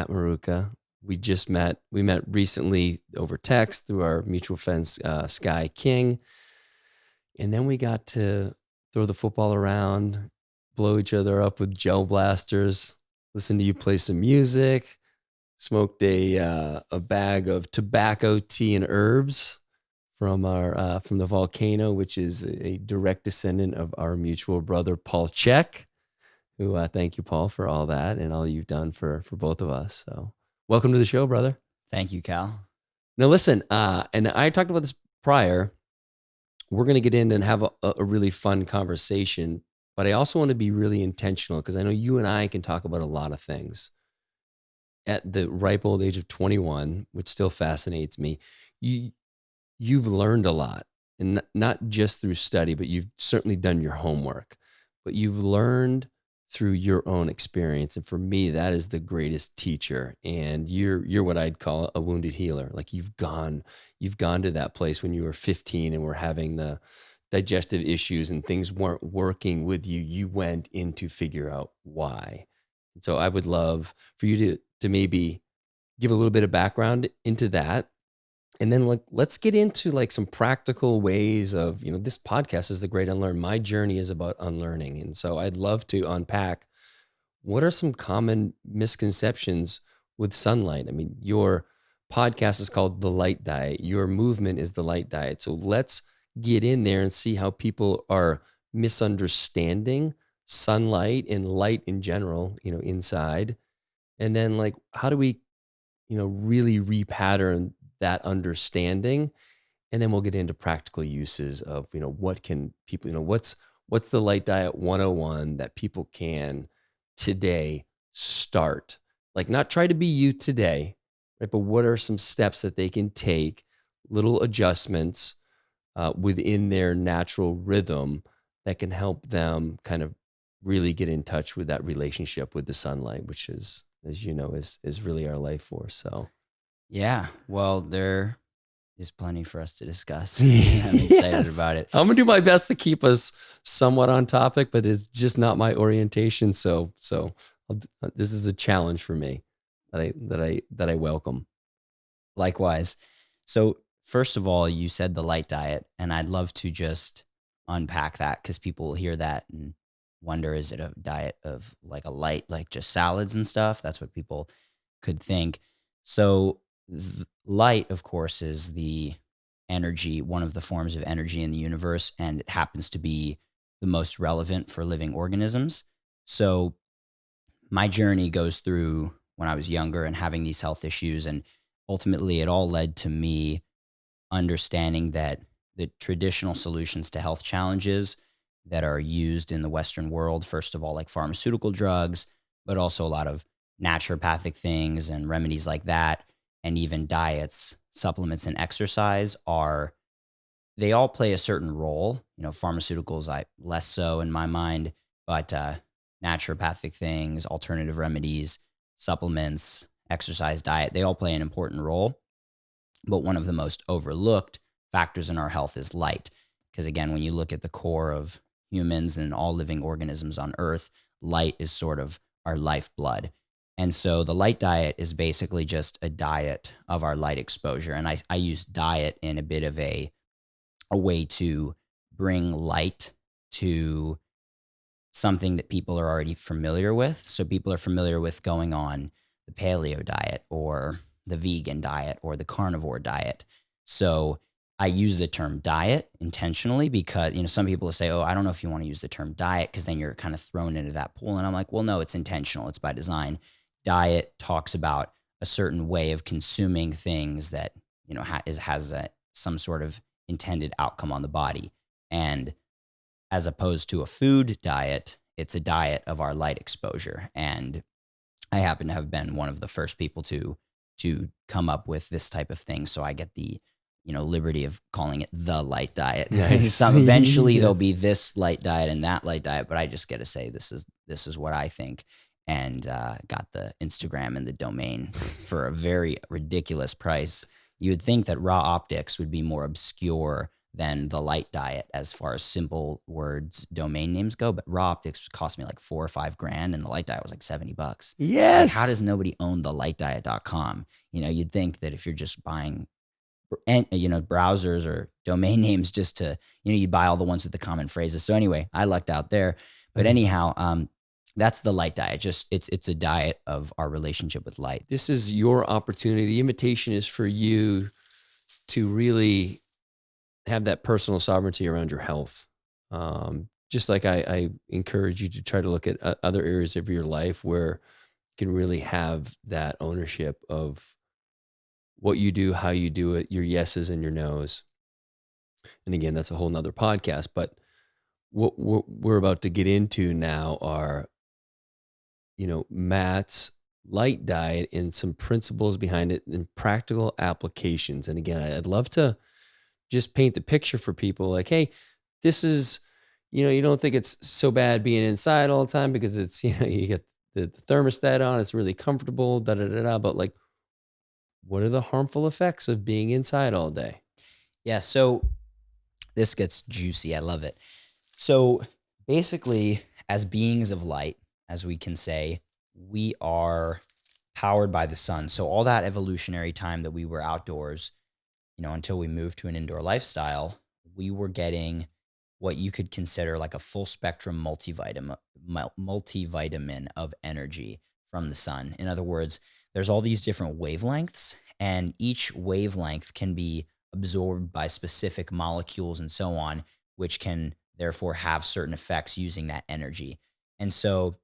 Maruca. We met recently over text through our mutual friends, Sky King. And then we got to throw the football around, blow each other up with gel blasters, listen to you play some music, smoked a bag of tobacco, tea, and herbs from the volcano, which is a direct descendant of our mutual brother Paul Check. Who thank you, Paul, for all that and all you've done for both of us. So welcome to the show, brother. Thank you, Cal. Now listen, and I talked about this prior. We're going to get in and have a really fun conversation, but I also want to be really intentional because I know you and I can talk about a lot of things. At the ripe old age of 21, which still fascinates me, you've learned a lot, and not just through study, but you've certainly done your homework. But you've learned through your own experience, and for me, that is the greatest teacher. And you're what I'd call a wounded healer. Like you've gone to that place when you were 15 and were having the digestive issues and things weren't working with you. You went in to figure out why. And so I would love for you to maybe give a little bit of background into that. And then let's get into like some practical ways of, this podcast is the great unlearn. My journey is about unlearning. And so I'd love to unpack what are some common misconceptions with sunlight. I mean, your podcast is called The Light Diet. Your movement is The Light Diet. So let's get in there and see how people are misunderstanding sunlight and light in general, inside. And then like, how do we, really repattern that understanding? And then we'll get into practical uses of, what can people, what's the Light Diet 101 that people can today start? Like not try to be you today, right? But what are some steps that they can take, little adjustments within their natural rhythm that can help them kind of really get in touch with that relationship with the sunlight, which is, as you know, is really our life force. So yeah, well, there is plenty for us to discuss. I'm excited about it. I'm gonna do my best to keep us somewhat on topic, but it's just not my orientation. So this is a challenge for me that I welcome. Likewise. So first of all, you said the light diet, and I'd love to just unpack that because people will hear that and wonder, is it a diet of like a light, like just salads and stuff? That's what people could think. So light, of course, is the energy, one of the forms of energy in the universe, and it happens to be the most relevant for living organisms. So my journey goes through when I was younger and having these health issues, and ultimately it all led to me understanding that the traditional solutions to health challenges that are used in the Western world, first of all, like pharmaceutical drugs, but also a lot of naturopathic things and remedies like that, and even diets, supplements, and exercise they all play a certain role. Pharmaceuticals, less so in my mind, but naturopathic things, alternative remedies, supplements, exercise, diet, they all play an important role. But one of the most overlooked factors in our health is light. Because again, when you look at the core of humans and all living organisms on Earth, light is sort of our lifeblood. And so the light diet is basically just a diet of our light exposure. And I use diet in a bit of a way to bring light to something that people are already familiar with. So people are familiar with going on the paleo diet or the vegan diet or the carnivore diet. So I use the term diet intentionally because, some people will say, oh, I don't know if you want to use the term diet because then you're kind of thrown into that pool. And I'm like, well, no, it's intentional. It's by design. Diet talks about a certain way of consuming things that, has some sort of intended outcome on the body. And as opposed to a food diet, it's a diet of our light exposure. And I happen to have been one of the first people to come up with this type of thing. So I get the, liberty of calling it the light diet. Nice. Eventually there'll be this light diet and that light diet, but I just get to say, this is what I think. And got the Instagram and the domain for a very ridiculous price. You would think that RA Optics would be more obscure than the light diet as far as simple words domain names go. But Raw Optics cost me like 4 or 5 grand, and the light diet was like $70. It's like, how Yes. does nobody own the lightdiet.com? You'd think that if you're just buying and browsers or domain names just to, you buy all the ones with the common phrases. So anyway, I lucked out there. But anyhow, that's the light diet. Just it's a diet of our relationship with light. This is your opportunity. The invitation is for you to really have that personal sovereignty around your health. Just like I encourage you to try to look at other areas of your life where you can really have that ownership of what you do, how you do it, your yeses and your nos. And again, that's a whole nother podcast. But what we're about to get into now are, Matt's light diet and some principles behind it and practical applications. And again, I'd love to just paint the picture for people like, hey, this is, you don't think it's so bad being inside all the time because it's, you get the thermostat on, it's really comfortable, da da da da. But like, what are the harmful effects of being inside all day? Yeah. So this gets juicy. I love it. So basically, as beings of light, as we can say, we are powered by the sun. So all that evolutionary time that we were outdoors, until we moved to an indoor lifestyle, we were getting what you could consider like a full spectrum multivitamin of energy from the sun. In other words, there's all these different wavelengths, and each wavelength can be absorbed by specific molecules and so on, which can therefore have certain effects using that energy. And so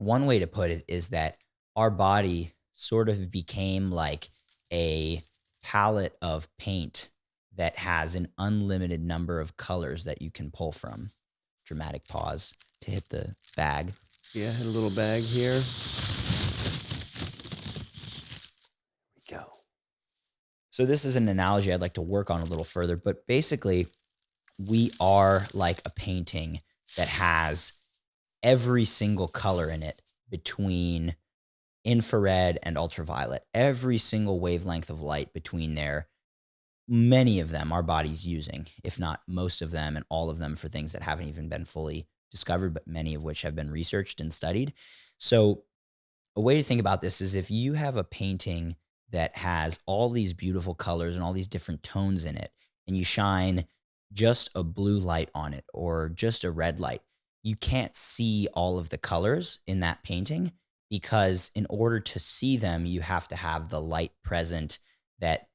one way to put it is that our body sort of became like a palette of paint that has an unlimited number of colors that you can pull from. Dramatic pause to hit the bag. Yeah, hit a little bag here. There we go. So this is an analogy I'd like to work on a little further, but basically we are like a painting that has every single color in it between infrared and ultraviolet, every single wavelength of light between there. Many of them our body's using, if not most of them and all of them for things that haven't even been fully discovered, but many of which have been researched and studied. So a way to think about this is if you have a painting that has all these beautiful colors and all these different tones in it, and you shine just a blue light on it or just a red light, you can't see all of the colors in that painting because in order to see them, you have to have the light present that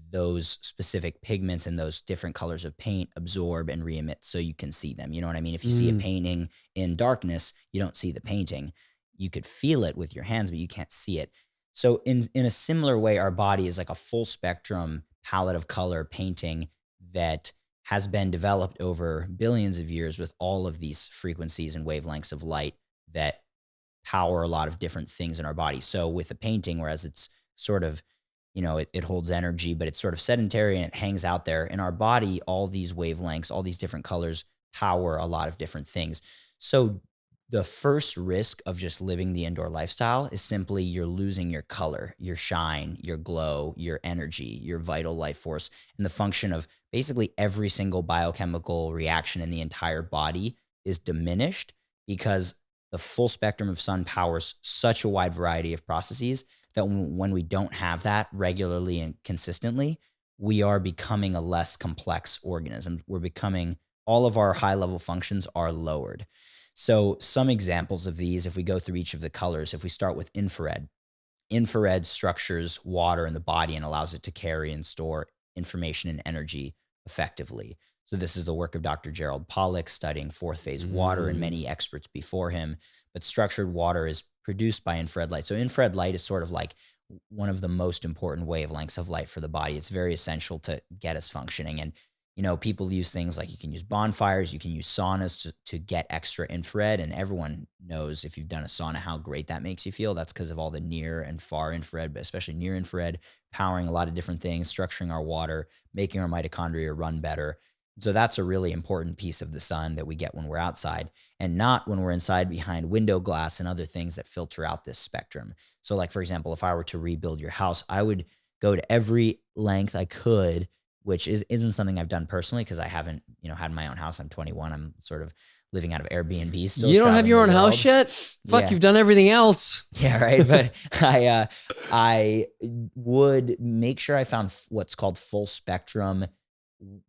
those specific pigments and those different colors of paint absorb and re-emit so you can see them. You know what I mean? If you see a painting in darkness, you don't see the painting. You could feel it with your hands, but you can't see it. So in a similar way, our body is like a full spectrum palette of color painting that has been developed over billions of years with all of these frequencies and wavelengths of light that power a lot of different things in our body. So with a painting, whereas it's sort of, it holds energy, but it's sort of sedentary and it hangs out there in our body, all these wavelengths, all these different colors power a lot of different things. So the first risk of just living the indoor lifestyle is simply you're losing your color, your shine, your glow, your energy, your vital life force, and the function of basically every single biochemical reaction in the entire body is diminished because the full spectrum of sun powers such a wide variety of processes that when we don't have that regularly and consistently, we are becoming a less complex organism. We're becoming, all of our high level functions are lowered. So some examples of these, if we go through each of the colors, if we start with infrared, infrared structures water in the body and allows it to carry and store information and energy effectively. So this is the work of Dr. Gerald Pollack studying fourth phase water and many experts before him. But structured water is produced by infrared light. So infrared light is sort of like one of the most important wavelengths of light for the body. It's very essential to get us functioning. And people use things like you can use bonfires, you can use saunas to get extra infrared. And everyone knows if you've done a sauna, how great that makes you feel. That's because of all the near and far infrared, but especially near infrared, powering a lot of different things, structuring our water, making our mitochondria run better. So that's a really important piece of the sun that we get when we're outside and not when we're inside behind window glass and other things that filter out this spectrum. So like, for example, if I were to rebuild your house, I would go to every length I could which isn't something I've done personally because I haven't, had my own house. I'm 21. I'm sort of living out of Airbnb, still You don't have traveling your the own house world. yet? Fuck, Yeah. you've done everything else. Yeah, right. But I would make sure I found what's called full spectrum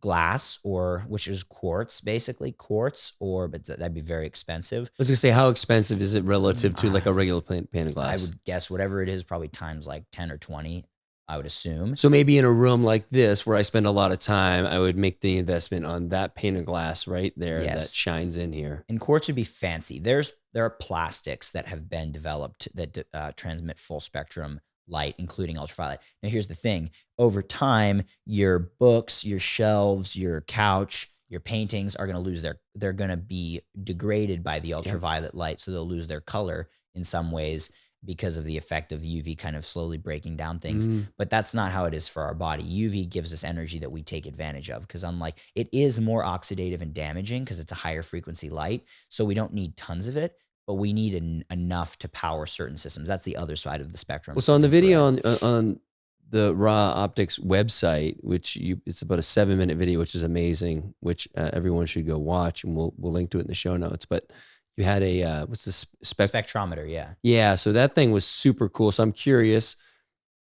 glass, or which is quartz, basically quartz, but that'd be very expensive. I was gonna say, how expensive is it relative to like a regular pane of I glass? would guess whatever it is, probably times like 10 or 20, I would assume. So maybe in a room like this where I spend a lot of time, I would make the investment on that pane of glass right there that Yes. shines in here. And quartz would be fancy. There are plastics that have been developed that transmit full spectrum light, including ultraviolet. Now, here's the thing. Over time, your books, your shelves, your couch, your paintings are going to they're going to be degraded by the ultraviolet light. So they'll lose their color in some ways because of the effect of UV kind of slowly breaking down things. But that's not how it is for our body. UV gives us energy that we take advantage of, because unlike, it is more oxidative and damaging because it's a higher frequency light. So we don't need tons of it, but we need enough to power certain systems. That's the other side of the spectrum. Well, so on the video on the RA Optics website, it's about a 7-minute video, which is amazing, which everyone should go watch, and we'll link to it in the show notes. But you had a what's the spectrometer? Yeah. Yeah. So that thing was super cool. So I'm curious.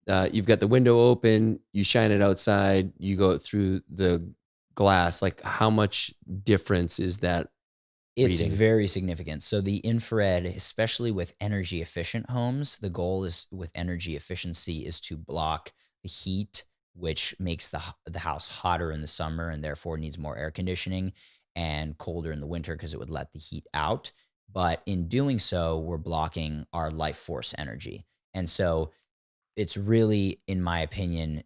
You've got the window open. You shine it outside. You go through the glass. Like, how much difference is that? It's reading? very significant. So the infrared, especially with energy efficient homes, the goal is with energy efficiency is to block the heat, which makes the house hotter in the summer and therefore needs more air conditioning, and colder in the winter because it would let the heat out. But in doing so, we're blocking our life force energy. And so it's really, in my opinion,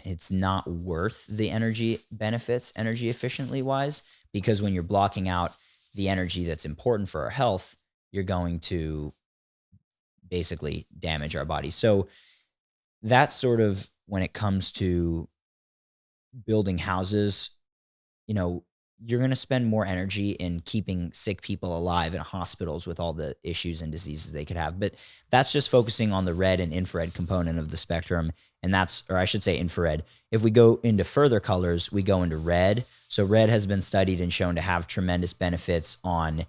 it's not worth the energy benefits, energy efficiently wise, because when you're blocking out the energy that's important for our health, you're going to basically damage our body. So that's sort of when it comes to building houses, you're going to spend more energy in keeping sick people alive in hospitals with all the issues and diseases they could have. But that's just focusing on the red and infrared component of the spectrum. And or I should say infrared. If we go into further colors, we go into red. So red has been studied and shown to have tremendous benefits on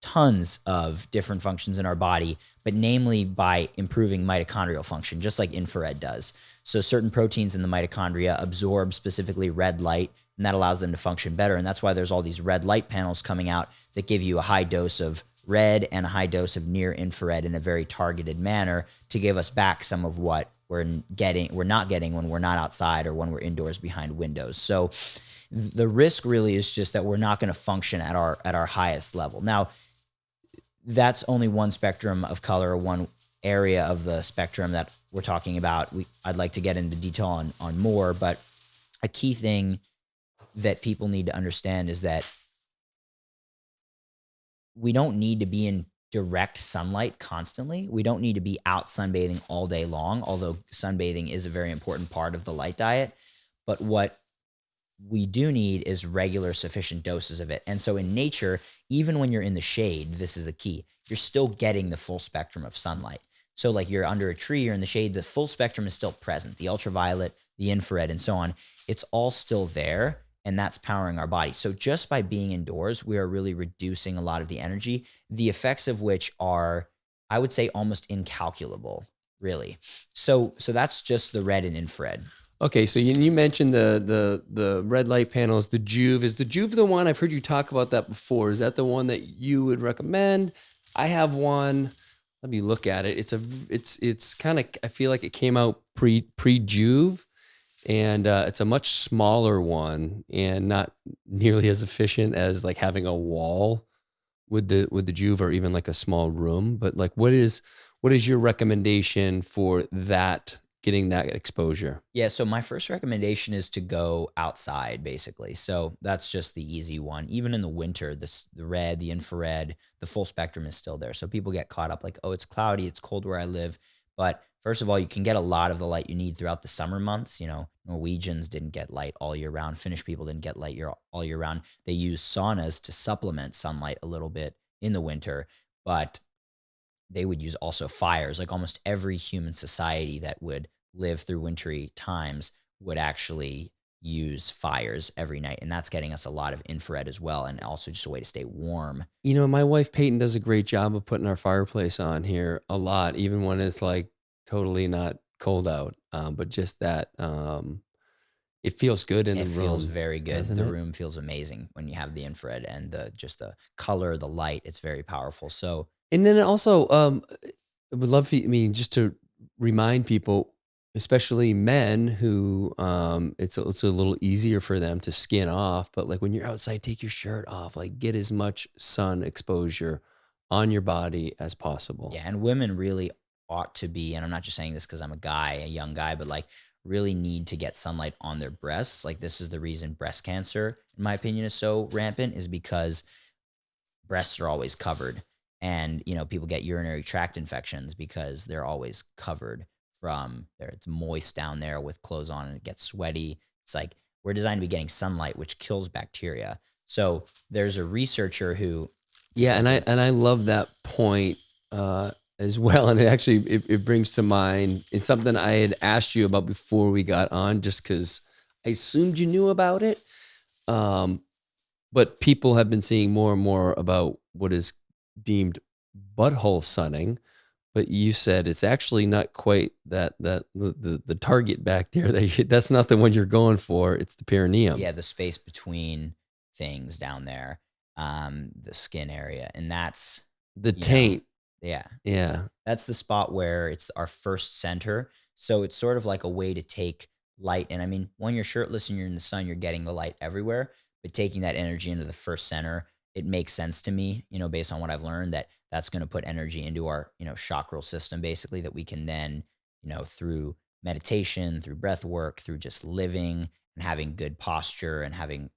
tons of different functions in our body, but namely by improving mitochondrial function, just like infrared does. So certain proteins in the mitochondria absorb specifically red light, and that allows them to function better. And that's why there's all these red light panels coming out that give you a high dose of red and a high dose of near infrared in a very targeted manner to give us back some of what we're not getting when we're not outside or when we're indoors behind windows. So the risk really is just that we're not going to function at our highest level. Now, that's only one spectrum of color, one area of the spectrum that we're talking about. I'd like to get into detail on more, but a key thing that people need to understand is that we don't need to be in direct sunlight constantly. We don't need to be out sunbathing all day long, although sunbathing is a very important part of the light diet. But what we do need is regular, sufficient doses of it. And so in nature, even when you're in the shade, this is the key, you're still getting the full spectrum of sunlight. So like you're under a tree or in the shade, the full spectrum is still present. The ultraviolet, the infrared, and so on, it's all still there. And that's powering our body. So just by being indoors, we are really reducing a lot of the energy, the effects of which are, I would say, almost incalculable, really. So that's just the red and infrared. Okay, so you mentioned the red light panels, the Juve. Is the Juve the one? I've heard you talk about that before. Is that the one that you would recommend? I have one. Let me look at it. It's kind of, I feel like it came out pre-Juve, and it's a much smaller one and not nearly as efficient as like having a wall with the Juve, or even like a small room. But like, what is your recommendation for that, getting that exposure? Yeah, so my first recommendation is to go outside, basically. So that's just the easy one. Even in the winter, the red, the infrared, the full spectrum is still there. So people get caught up like, oh, it's cloudy, it's cold where I live. But first of all, you can get a lot of the light you need throughout the summer months. Norwegians didn't get light all year round. Finnish people didn't get light all year round. They use saunas to supplement sunlight a little bit in the winter, but they would use also fires. Like almost every human society that would live through wintry times would actually use fires every night, and that's getting us a lot of infrared as well, and also just a way to stay warm. My wife Peyton does a great job of putting our fireplace on here a lot, even when it's like totally not cold out. But just that, it feels good in the It feels room, very good. doesn't The it? room feels amazing when you have the infrared and the color, the light. It's very powerful. So And then also, I would love for you, I mean, just to remind people, especially men who, it's a little easier for them to skin off. But like when you're outside, take your shirt off, like get as much sun exposure on your body as possible. yeah, and women really ought to be, and I'm not just saying this because I'm a guy, a young guy, but like really need to get sunlight on their breasts. Like this is the reason breast cancer, in my opinion, is so rampant, is because breasts are always covered. And, people get urinary tract infections because they're always covered from there. It's moist down there with clothes on and it gets sweaty. It's like we're designed to be getting sunlight, which kills bacteria. So there's a researcher who Yeah, and looked I love that point as well. And it brings to mind, it's something I had asked you about before we got on, just because I assumed you knew about it. Um, but people have been seeing more and more about what is deemed butthole sunning. But you said it's actually not quite the target back there. That's not the one you're going for. It's the perineum, yeah, the space between things down there, the skin area. And that's, the you know, taint. yeah, Yeah, that's the spot where it's our first center. So it's sort of like a way to take light. And I mean, when you're shirtless and you're in the sun, you're getting the light everywhere. But taking that energy into the first center, it makes sense to me, based on what I've learned, that that's going to put energy into our, chakral system, basically, that we can then, through meditation, through breath work, through just living and having good posture and having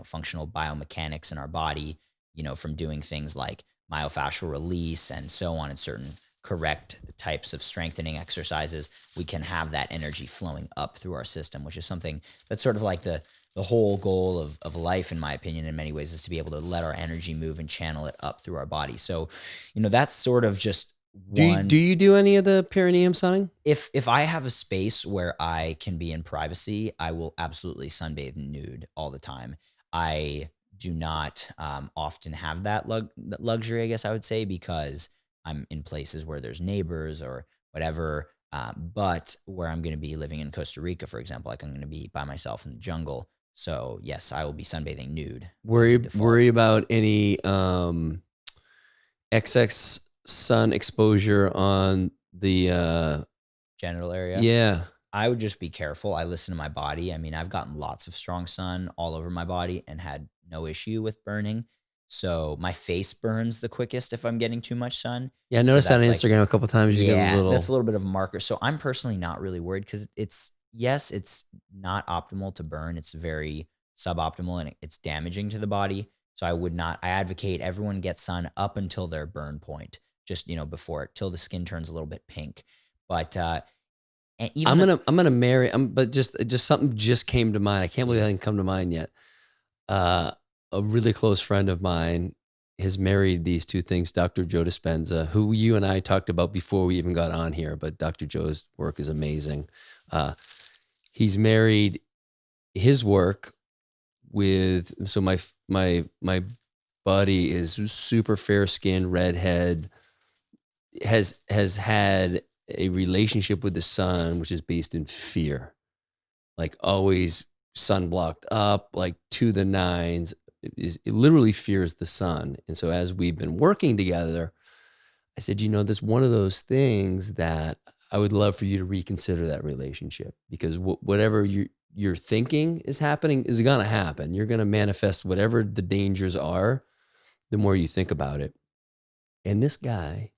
functional biomechanics in our body, from doing things like myofascial release and so on, and certain correct types of strengthening exercises, we can have that energy flowing up through our system, which is something that's sort of like the whole goal of life, in my opinion, in many ways, is to be able to let our energy move and channel it up through our body. So, that's sort of just do one. you do any of the perineum sunning? If I have a space where I can be in privacy, I will absolutely sunbathe nude all the time. I do not often have that luxury, I guess I would say, because I'm in places where there's neighbors or whatever. But where I'm going to be living in Costa Rica, for example, like I'm going to be by myself in the jungle. So yes, I will be sunbathing nude as a Worry default. about any XX sun exposure on the Genital area. yeah. I would just be careful. I listen to my body. I mean, I've gotten lots of strong sun all over my body and had no issue with burning. So my face burns the quickest if I'm getting too much sun. Yeah, I So noticed that on that's like, Instagram a couple times. You get a yeah, that's a little. little bit of a marker. So I'm personally not really worried because yes, it's not optimal to burn. It's very suboptimal and it's damaging to the body. So I advocate everyone get sun up until their burn point, just, before it, till the skin turns a little bit pink. But, and even the, I'm gonna marry. But just something just came to mind. I can't believe that please, didn't come to mind yet. Uh, a really close friend of mine has married these two things, Dr. Joe Dispenza, who you and I talked about before we even got on here. But Dr. Joe's work is amazing. Uh, he's married his work with, so my buddy is super fair skinned redhead, has had a relationship with the sun which is based in fear, like always sun blocked up, like to the nines. It literally fears the sun. And so as we've been working together, I said, that's one of those things that I would love for you to reconsider that relationship, because whatever you're thinking is happening is going to happen. You're going to manifest whatever the dangers are the more you think about it. And this guy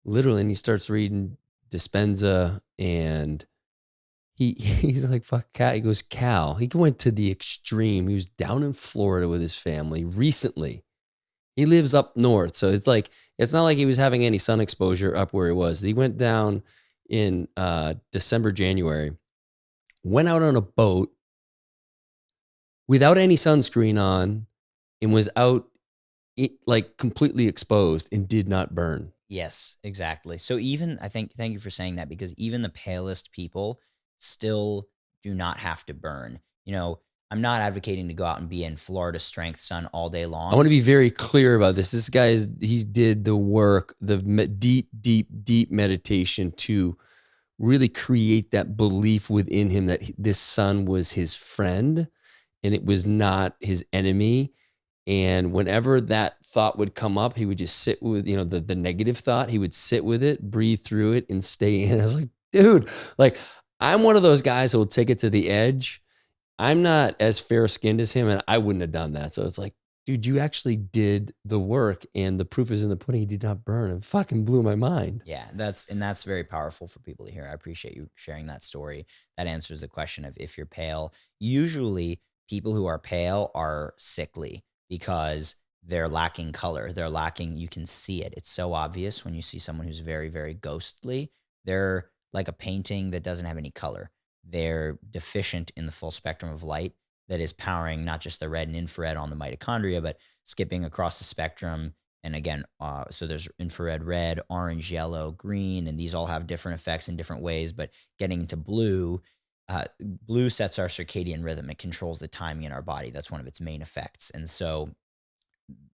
literally, and he starts reading Dispenza, and he's like, fuck Cal. He goes, Cal. He went to the extreme. He was down in Florida with his family recently. He lives up north. So it's not like he was having any sun exposure up where he was. He went down in December, January, went out on a boat without any sunscreen on, and was out like completely exposed and did not burn. yes, exactly. So even I think, thank you for saying that, because even the palest people still do not have to burn. I'm not advocating to go out and be in Florida strength sun all day I want long. to be very clear about this. This guy he did the work, the deep, deep, deep meditation to really create that belief within him that this sun was his friend and it was not his enemy. And whenever that thought would come up, he would just sit with, the negative thought. He would sit with it, breathe through it, and stay in. I was like, dude, like, I'm one of those guys who will take it to the edge. I'm not as fair skinned as him, and I wouldn't have done that. So it's like, dude, you actually did the work, and the proof is in the pudding. He did not burn. It fucking blew my mind. Yeah, that's very powerful for people to hear. I appreciate you sharing that story. That answers the question of if you're pale. Usually, people who are pale are sickly because they're lacking color. They're lacking, you can see it. It's so obvious when you see someone who's very, very ghostly. They're like a painting that doesn't have any color. They're deficient in the full spectrum of light that is powering not just the red and infrared on the mitochondria, but skipping across the spectrum. And again, so there's infrared red, orange, yellow, green, and these all have different effects in different ways. But getting into blue, blue sets our circadian rhythm. It controls the timing in our body. That's one of its main effects. And so,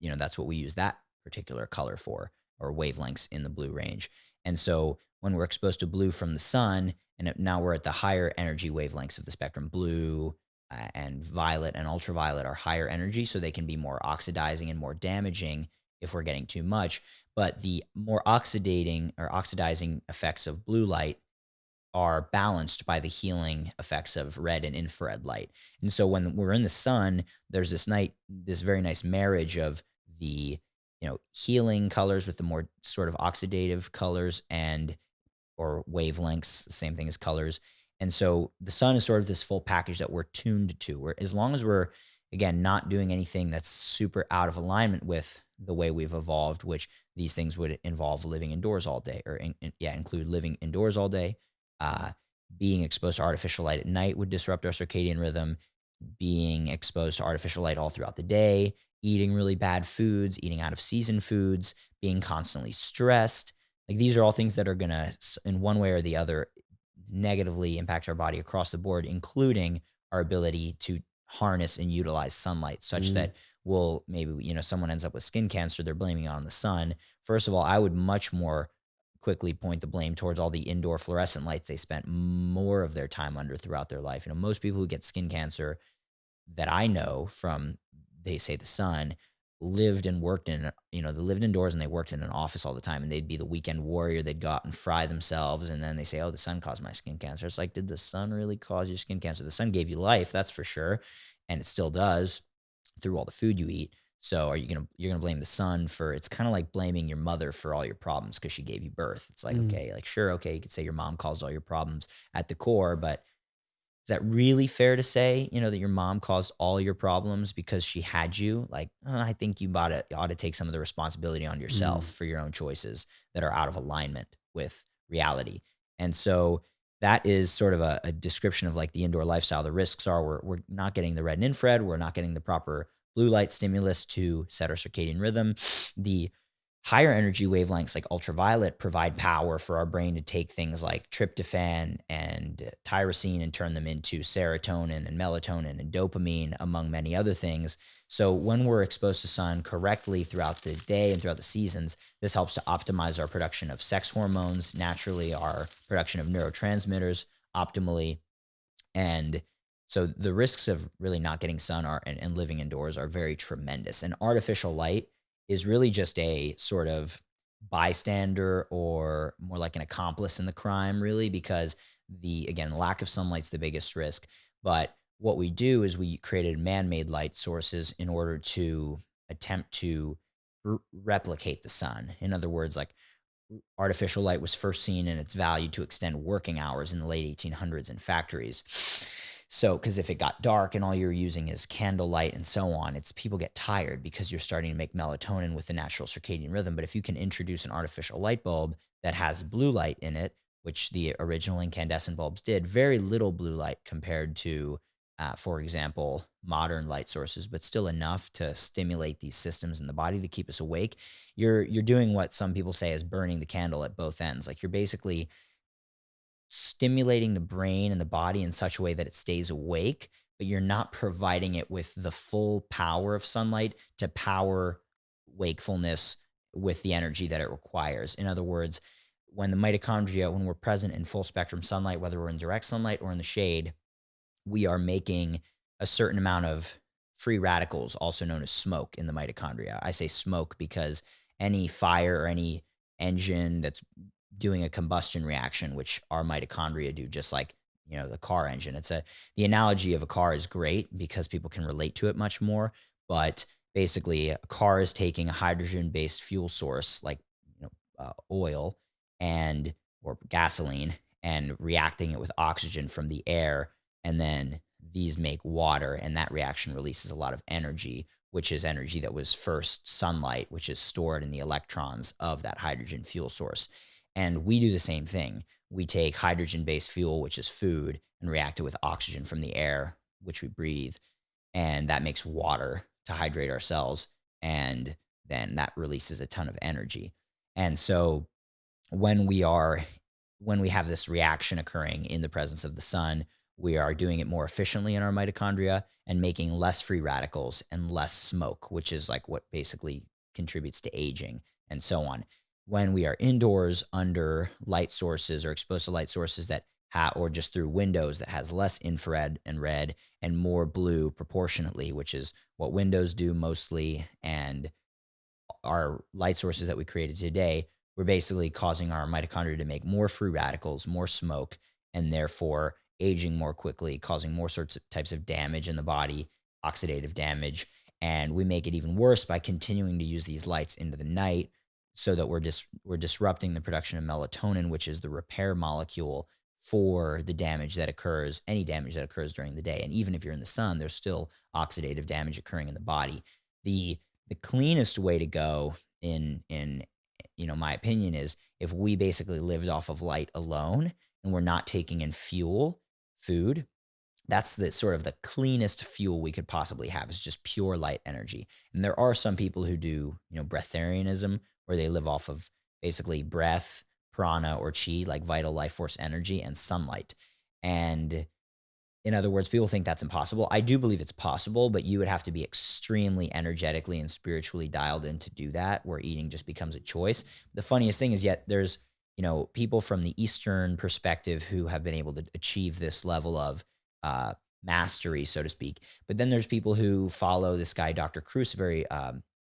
that's what we use that particular color for, or wavelengths in the blue range. And so when we're exposed to blue from the sun, and now we're at the higher energy wavelengths of the spectrum, blue and violet and ultraviolet are higher energy, so they can be more oxidizing and more damaging if we're getting too much. But the more oxidizing effects of blue light are balanced by the healing effects of red and infrared light. And so when we're in the sun, there's this very nice marriage of the, healing colors with the more sort of oxidative colors or wavelengths, same thing as colors. And so the sun is sort of this full package that we're tuned to. Where as long as we're, again, not doing anything that's super out of alignment with the way we've evolved, which these things would involve living indoors all day, or include living indoors all day. Uh, Being exposed to artificial light at night would disrupt our circadian rhythm. Being exposed to artificial light all throughout the day, eating really bad foods, eating out of season foods, being constantly stressed. Like these are all things that are going to, in one way or the other, negatively impact our body across the board, including our ability to harness and utilize sunlight, such Mm. that will maybe, someone ends up with skin cancer, they're blaming it on the sun. First of all, I would much more quickly point the blame towards all the indoor fluorescent lights they spent more of their time under throughout their life. Most people who get skin cancer that I know from, they say, the sun, lived and worked in, they lived indoors and they worked in an office all the time, and they'd be the weekend warrior. They'd go out and fry themselves. And then they say, oh, the sun caused my skin cancer. It's like, did the sun really cause your skin cancer? The sun gave you life, that's for sure. And it still does through all the food you eat. So you're gonna blame the sun for, it's kind of like blaming your mother for all your problems because she gave you birth. It's like, Mm. okay, like, sure, okay, you could say your mom caused all your problems at the core, but is that really fair to say, that your mom caused all your problems because she had you? Like, I think you ought to take some of the responsibility on yourself Mm. for your own choices that are out of alignment with reality. And so that is sort of a description of like the indoor lifestyle. The risks are we're not getting the red and infrared. We're not getting the proper blue light stimulus to set our circadian rhythm. The higher energy wavelengths like ultraviolet provide power for our brain to take things like tryptophan and tyrosine and turn them into serotonin and melatonin and dopamine, among many other things. So when we're exposed to sun correctly throughout the day and throughout the seasons, this helps to optimize our production of sex hormones, naturally our production of neurotransmitters optimally. And so the risks of really not getting sun and living indoors are very tremendous. And artificial light is really just a sort of bystander, or more like an accomplice in the crime, really, because again, lack of sunlight's the biggest risk. But what we do is we created man-made light sources in order to attempt to replicate the sun. In other words, like, artificial light was first seen in its value to extend working hours in the late 1800s in factories. So, because if it got dark and all you're using is candlelight and so on, people get tired because you're starting to make melatonin with the natural circadian rhythm. But if you can introduce an artificial light bulb that has blue light in it, which the original incandescent bulbs did, very little blue light compared to, for example, modern light sources, but still enough to stimulate these systems in the body to keep us awake. You're doing what some people say is burning the candle at both ends. Like, you're basically stimulating the brain and the body in such a way that it stays awake, but you're not providing it with the full power of sunlight to power wakefulness with the energy that it requires. In other words, when the mitochondria, when we're present in full spectrum sunlight, whether we're in direct sunlight or in the shade, we are making a certain amount of free radicals, also known as smoke, in the mitochondria. I say smoke because any fire or any engine that's doing a combustion reaction, which our mitochondria do, just like the car engine. The analogy of a car is great because people can relate to it much more. But basically, a car is taking a hydrogen-based fuel source like oil and or gasoline and reacting it with oxygen from the air, and then these make water, and that reaction releases a lot of energy, which is energy that was first sunlight, which is stored in the electrons of that hydrogen fuel source. And we do the same thing. We take hydrogen based fuel, which is food, and react it with oxygen from the air, which we breathe, and that makes water to hydrate our cells, and then that releases a ton of energy. And so when we are when we have this reaction occurring in the presence of the sun, we are doing it more efficiently in our mitochondria and making less free radicals and less smoke, which is like what basically contributes to aging and so on. When we are indoors under light sources or exposed to light sources or just through windows that has less infrared and red and more blue proportionately, which is what windows do mostly, and our light sources that we created today, we're basically causing our mitochondria to make more free radicals, more smoke, and therefore aging more quickly, causing more sorts of types of damage in the body, oxidative damage. And we make it even worse by continuing to use these lights into the night so that we're disrupting the production of melatonin, which is the repair molecule for the damage that occurs, any damage that occurs during the day. And even if you're in the sun, there's still oxidative damage occurring in the body. The cleanest way to go in my opinion is if we basically lived off of light alone and we're not taking in food. That's the sort of the cleanest fuel we could possibly have, is just pure light energy. And there are some people who do breatharianism, where they live off of basically breath, prana, or chi, like vital life force energy, and sunlight. And in other words, people think that's impossible. I do believe it's possible, but you would have to be extremely energetically and spiritually dialed in to do that, where eating just becomes a choice. The funniest thing is, yet there's, people from the Eastern perspective who have been able to achieve this level of mastery, so to speak. But then there's people who follow this guy, Dr. Cruz, very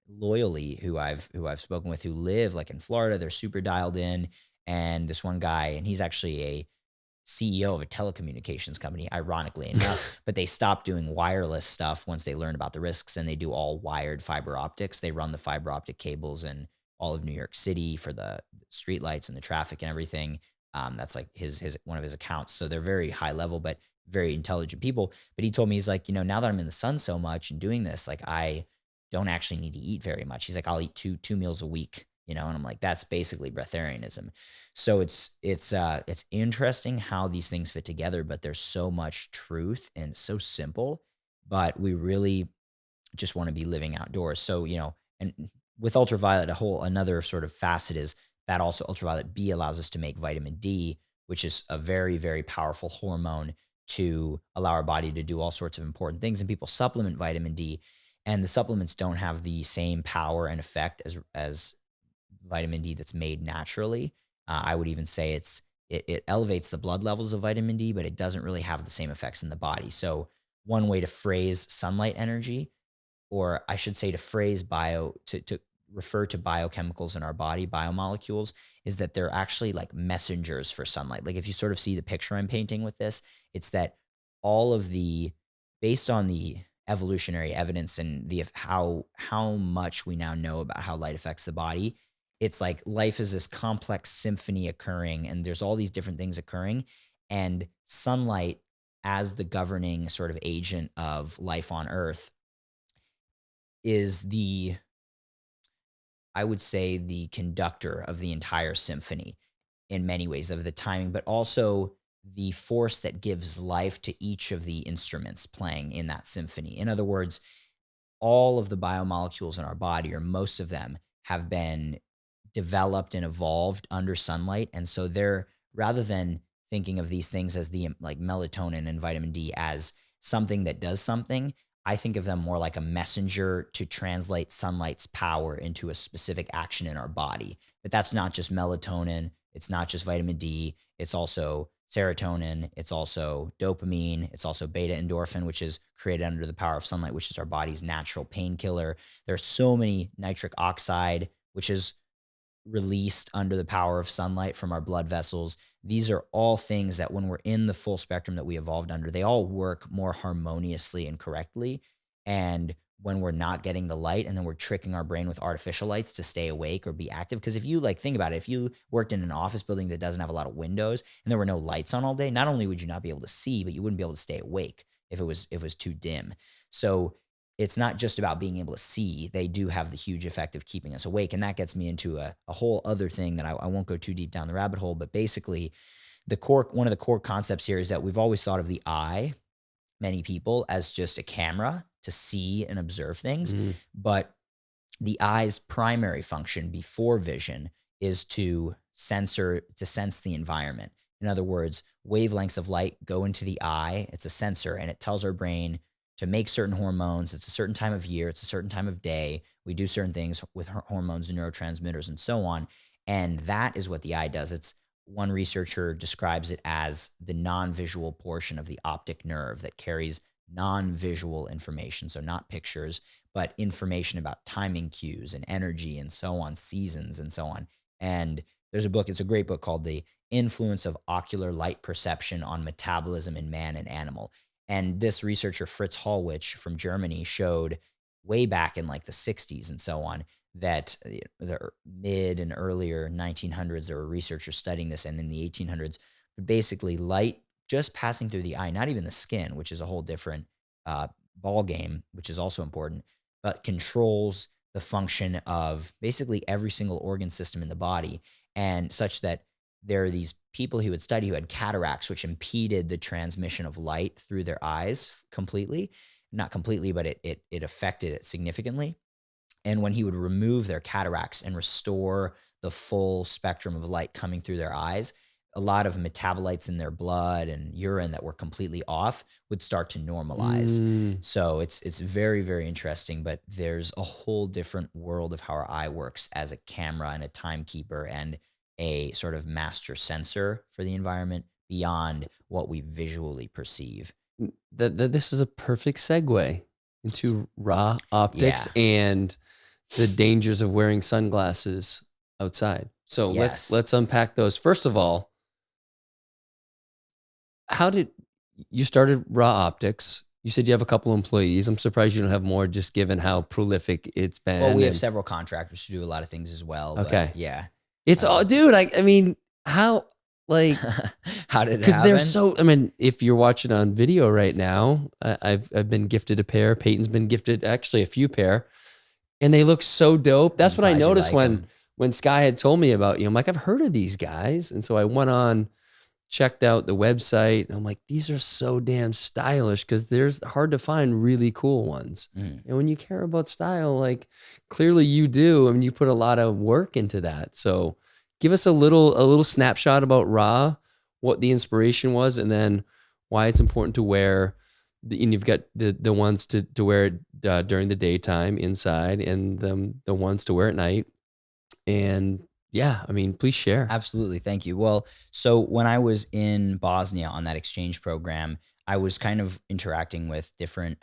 loyally, who I've spoken with, who live like in Florida. They're super dialed in. And this one guy, and he's actually a CEO of a telecommunications company, ironically enough, but they stopped doing wireless stuff once they learned about the risks, and they do all wired fiber optics. They run the fiber optic cables in all of New York City for the streetlights and the traffic and everything. That's like his one of his accounts. So they're very high level, but very intelligent people. But he told me, he's like, now that I'm in the sun so much and doing this, like I don't actually need to eat very much. He's like, I'll eat two meals a week, and I'm like, that's basically breatharianism. So it's interesting how these things fit together, but there's so much truth and it's so simple, but we really just want to be living outdoors. So, and with ultraviolet, another sort of facet is that also ultraviolet B allows us to make vitamin D, which is a very, very powerful hormone to allow our body to do all sorts of important things. And people supplement vitamin D, and the supplements don't have the same power and effect as vitamin D that's made naturally. I would even say it elevates the blood levels of vitamin D, but it doesn't really have the same effects in the body. So one way to phrase sunlight energy, or I should say to phrase to refer to biochemicals in our body, biomolecules, is that they're actually like messengers for sunlight. Like if you sort of see the picture I'm painting with this, it's that all of the, based on the evolutionary evidence and the how much we now know about how light affects the body, it's like life is this complex symphony occurring, and there's all these different things occurring, and sunlight, as the governing sort of agent of life on earth, is I would say, the conductor of the entire symphony in many ways, of the timing, but also the force that gives life to each of the instruments playing in that symphony. In other words, all of the biomolecules in our body, or most of them, have been developed and evolved under sunlight. And so they're, rather than thinking of these things as the like melatonin and vitamin D as something that does something. I think of them more like a messenger to translate sunlight's power into a specific action in our body. But that's not just melatonin. It's not just vitamin D. It's also serotonin. It's also dopamine. It's also beta endorphin, which is created under the power of sunlight, which is our body's natural painkiller. There's so many nitric oxide, which is released under the power of sunlight from our blood vessels. These are all things that when we're in the full spectrum that we evolved under, they all work more harmoniously and correctly. And when we're not getting the light and then we're tricking our brain with artificial lights to stay awake or be active. Because if you like think about it, if you worked in an office building that doesn't have a lot of windows and there were no lights on all day, not only would you not be able to see, but you wouldn't be able to stay awake if it was too dim. So it's not just about being able to see. They do have the huge effect of keeping us awake. And that gets me into a whole other thing that I won't go too deep down the rabbit hole. But basically, one of the core concepts here is that we've always thought of the eye, many people, as just a camera to see and observe things. Mm. But the eye's primary function before vision is to sense the environment. In other words, wavelengths of light go into the eye. It's a sensor and it tells our brain to make certain hormones. It's a certain time of year. It's a certain time of day. We do certain things with hormones and neurotransmitters and so on. And that is what the eye does. It's one researcher describes it as the non-visual portion of the optic nerve that carries non-visual information. So not pictures, but information about timing cues and energy and so on, seasons and so on. And there's a book, it's a great book called The Influence of Ocular Light Perception on Metabolism in Man and Animal. And this researcher, Fritz Hallwich from Germany, showed way back in like the 60s and so on that the mid and earlier 1900s, there were researchers studying this, and in the 1800s, but basically light just passing through the eye, not even the skin, which is a whole different ball game, which is also important, but controls the function of basically every single organ system in the body, and such that there are these people he would study who had cataracts, which impeded the transmission of light through their eyes completely. Not completely, but it affected it significantly. And when he would remove their cataracts and restore the full spectrum of light coming through their eyes, a lot of metabolites in their blood and urine that were completely off would start to normalize. Mm. So it's very, very interesting, but there's a whole different world of how our eye works as a camera and a timekeeper and a sort of master sensor for the environment beyond what we visually perceive. This is a perfect segue into raw optics Yeah. and the dangers of wearing sunglasses outside. So Yes. let's unpack those. First of all, how did you started raw optics? You said you have a couple employees. I'm surprised you don't have more, just given how prolific it's been. Well, we have several contractors who do a lot of things as well. Okay. But yeah. It's all, dude. I mean, how like How did it because they're happen? so. I mean, if you're watching on video right now, I've been gifted a pair. Peyton's been gifted actually a few pair, and they look so dope. That's I'm what I glad you noticed like when 'em. when Sky had told me about you. I'm like, I've heard of these guys, and so I went on, checked out the website, and I'm like, these are so damn stylish because there's hard to find really cool ones. Mhm. And when you care about style, like clearly you do, I mean, you put a lot of work into that. So give us a little snapshot about Ra, what the inspiration was, and then why it's important to wear. And you've got the ones to wear it during the daytime inside, and the ones to wear at night. And yeah, I mean, please share. Absolutely. Thank you. Well, so when I was in Bosnia on that exchange program, I was kind of interacting with different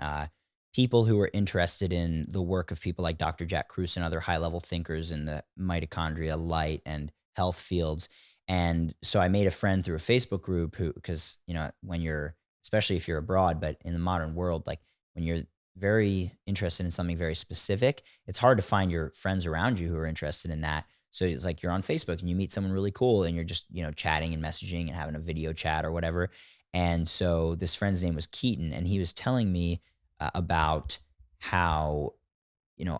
people who were interested in the work of people like Dr. Jack Kruse and other high level thinkers in the mitochondria, light, and health fields. And so I made a friend through a Facebook group because, when you're, especially if you're abroad, but in the modern world, like when you're very interested in something very specific, it's hard to find your friends around you who are interested in that. So it's like you're on Facebook and you meet someone really cool and you're just, chatting and messaging and having a video chat or whatever. And so this friend's name was Keaton, and he was telling me about how,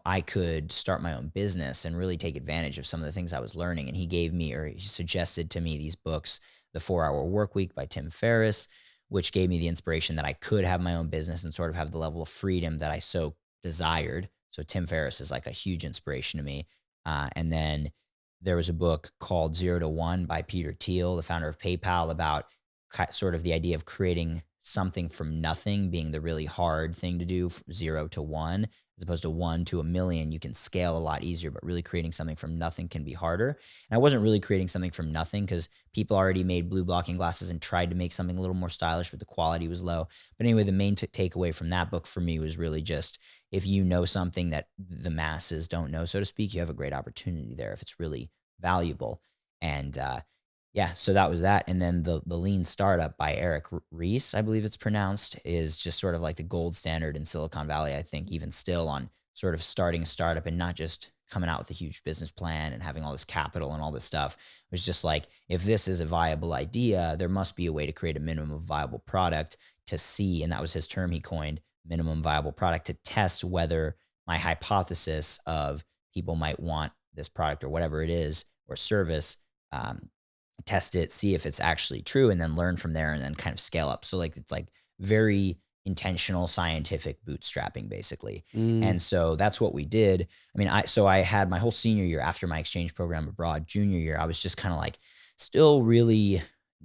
I could start my own business and really take advantage of some of the things I was learning. And he suggested to me these books, The 4-Hour Workweek by Tim Ferriss, which gave me the inspiration that I could have my own business and sort of have the level of freedom that I so desired. So Tim Ferriss is like a huge inspiration to me. And then there was a book called 0 to 1 by Peter Thiel, the founder of PayPal, about sort of the idea of creating something from nothing being the really hard thing to do, 0 to 1, as opposed to 1 to 1 million. You can scale a lot easier, but really creating something from nothing can be harder. And I wasn't really creating something from nothing because people already made blue blocking glasses and tried to make something a little more stylish, but the quality was low. But anyway, the main takeaway from that book for me was really just, if you know something that the masses don't know, so to speak, you have a great opportunity there if it's really valuable. And yeah, so that was that. And then the Lean Startup by Eric Ries, I believe it's pronounced, is just sort of like the gold standard in Silicon Valley, I think, even still, on sort of starting a startup and not just coming out with a huge business plan and having all this capital and all this stuff. It was just like, if this is a viable idea, there must be a way to create a minimum viable product to see, and that was his term he coined, minimum viable product, to test whether my hypothesis of people might want this product or whatever it is or service, um, test it, see if it's actually true, and then learn from there and then kind of scale up. So like, it's like very intentional scientific bootstrapping basically. Mm. And so that's what we did. I mean, I had my whole senior year after my exchange program abroad, junior year, I was just kind of like still really,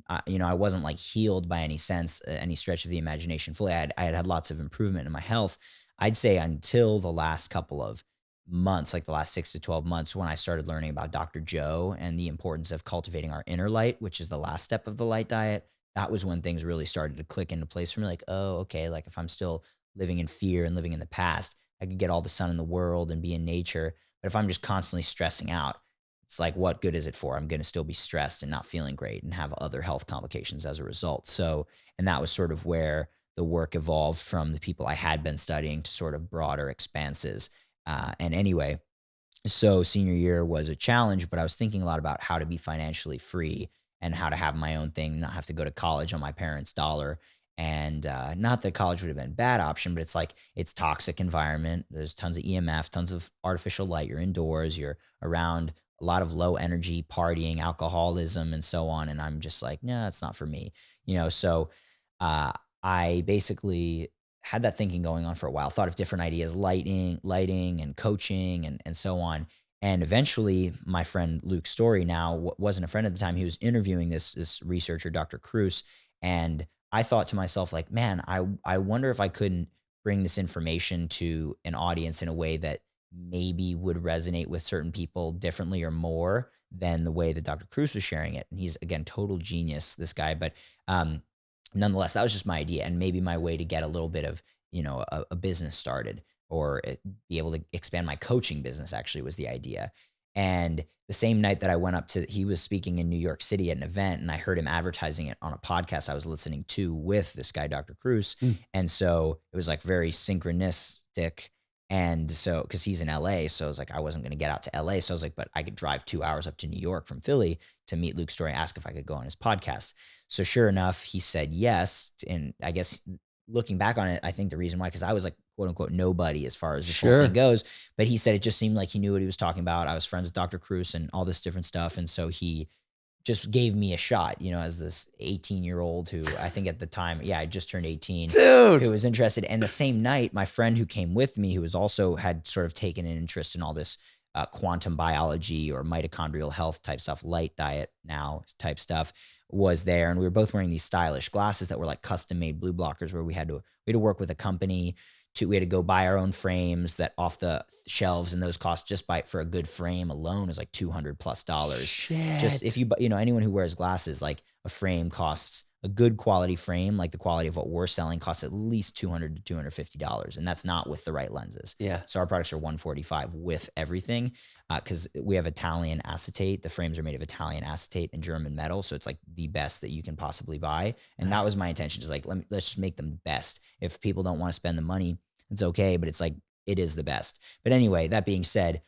I wasn't like healed by any sense, any stretch of the imagination fully. I had lots of improvement in my health. I'd say until the last couple of months, like the last 6 to 12 months, when I started learning about Dr. Joe and the importance of cultivating our inner light, which is the last step of the light diet. That was when things really started to click into place for me. Like, oh, okay, like if I'm still living in fear and living in the past, I could get all the sun in the world and be in nature. But if I'm just constantly stressing out, it's like, what good is it for? I'm going to still be stressed and not feeling great and have other health complications as a result. So, and that was sort of where the work evolved from the people I had been studying to sort of broader expanses. And anyway, so senior year was a challenge, but I was thinking a lot about how to be financially free and how to have my own thing, not have to go to college on my parents' dollar. And not that college would have been a bad option, but it's like, it's toxic environment. There's tons of EMF, tons of artificial light. You're indoors, you're around a lot of low energy partying, alcoholism, and so on. And I'm just like, no, it's not for me. So uh, I basically had that thinking going on for a while, thought of different ideas, lighting and coaching and so on. And eventually my friend Luke Story, now wasn't a friend at the time, he was interviewing this researcher, Dr. Cruz. And I thought to myself, like, man, I wonder if I couldn't bring this information to an audience in a way that maybe would resonate with certain people differently or more than the way that Dr. Cruz was sharing it. And he's, again, total genius, this guy. But nonetheless, that was just my idea and maybe my way to get a little bit of, a business started, or be able to expand my coaching business, actually, was the idea. And the same night that I went up to, he was speaking in New York City at an event, and I heard him advertising it on a podcast I was listening to with this guy, Dr. Cruz. Mm. And so it was like very synchronistic. And so, because he's in LA, so I was like, I wasn't going to get out to LA. So I was like, but I could drive 2 hours up to New York from Philly to meet Luke Story, ask if I could go on his podcast. So sure enough, he said yes. And I guess looking back on it, I think the reason why, because I was like, quote unquote, nobody as far as this whole Sure. thing goes. But he said it just seemed like he knew what he was talking about. I was friends with Dr. Cruz and all this different stuff. And so he just gave me a shot, as this 18-year-old who, I think at the time, I just turned 18, Dude. who was interested. And the same night, my friend who came with me, who was also had sort of taken an interest in all this quantum biology or mitochondrial health type stuff, light diet now type stuff, was there. And we were both wearing these stylish glasses that were like custom made blue blockers, where we had to work with a company we had to go buy our own frames that off the shelves, and those cost, just for a good frame alone, is like $200+. Shit. Just if anyone who wears glasses, like a frame costs, a good quality frame, like the quality of what we're selling, costs at least $200 to $250. And that's not with the right lenses. Yeah. So our products are $145 with everything. Cause we have Italian acetate. The frames are made of Italian acetate and German metal. So it's like the best that you can possibly buy. And that was my intention, is like, let's just make them best. If people don't want to spend the money, it's okay. But it's like, it is the best. But anyway, that being said,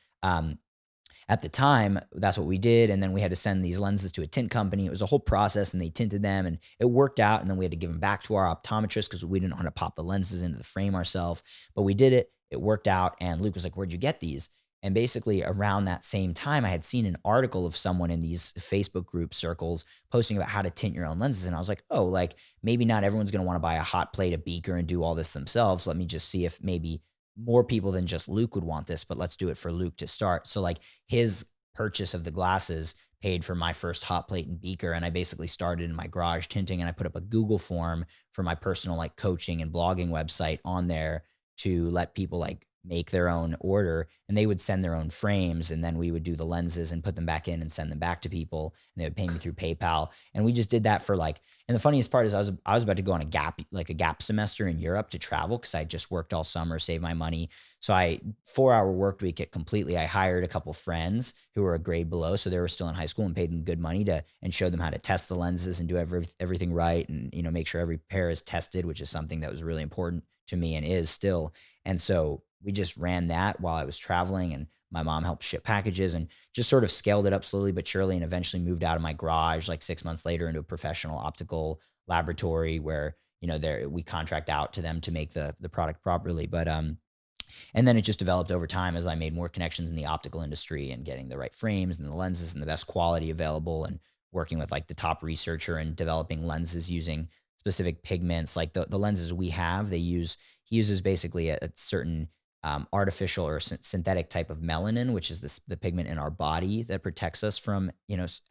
at the time, that's what we did. And then we had to send these lenses to a tint company. It was a whole process, and they tinted them, and it worked out. And then we had to give them back to our optometrist because we didn't know how to pop the lenses into the frame ourselves. But we did it. It worked out. And Luke was like, where'd you get these? And basically around that same time, I had seen an article of someone in these Facebook group circles posting about how to tint your own lenses. And I was like, oh, like maybe not everyone's going to want to buy a hot plate, a beaker, and do all this themselves. Let me just see if maybe more people than just Luke would want this, but let's do it for Luke to start. So like his purchase of the glasses paid for my first hot plate and beaker. And I basically started in my garage tinting, and I put up a Google form for my personal like coaching and blogging website on there to let people like make their own order, and they would send their own frames, and then we would do the lenses and put them back in and send them back to people, and they would pay me through PayPal. And we just did that for like, and the funniest part is I was about to go on a gap semester in Europe to travel because I just worked all summer, saved my money. So I 4-hour work week it completely. I hired a couple friends who were a grade below, so they were still in high school, and paid them good money to and showed them how to test the lenses and do everything right, and make sure every pair is tested, which is something that was really important to me and is still. And so we just ran that while I was traveling, and my mom helped ship packages, and just sort of scaled it up slowly but surely, and eventually moved out of my garage like 6 months later into a professional optical laboratory where, there we contract out to them to make the product properly. But and then it just developed over time as I made more connections in the optical industry and getting the right frames and the lenses and the best quality available, and working with like the top researcher and developing lenses using specific pigments. Like the lenses we have, he uses basically a certain artificial or synthetic type of melanin, which is the pigment in our body that protects us from,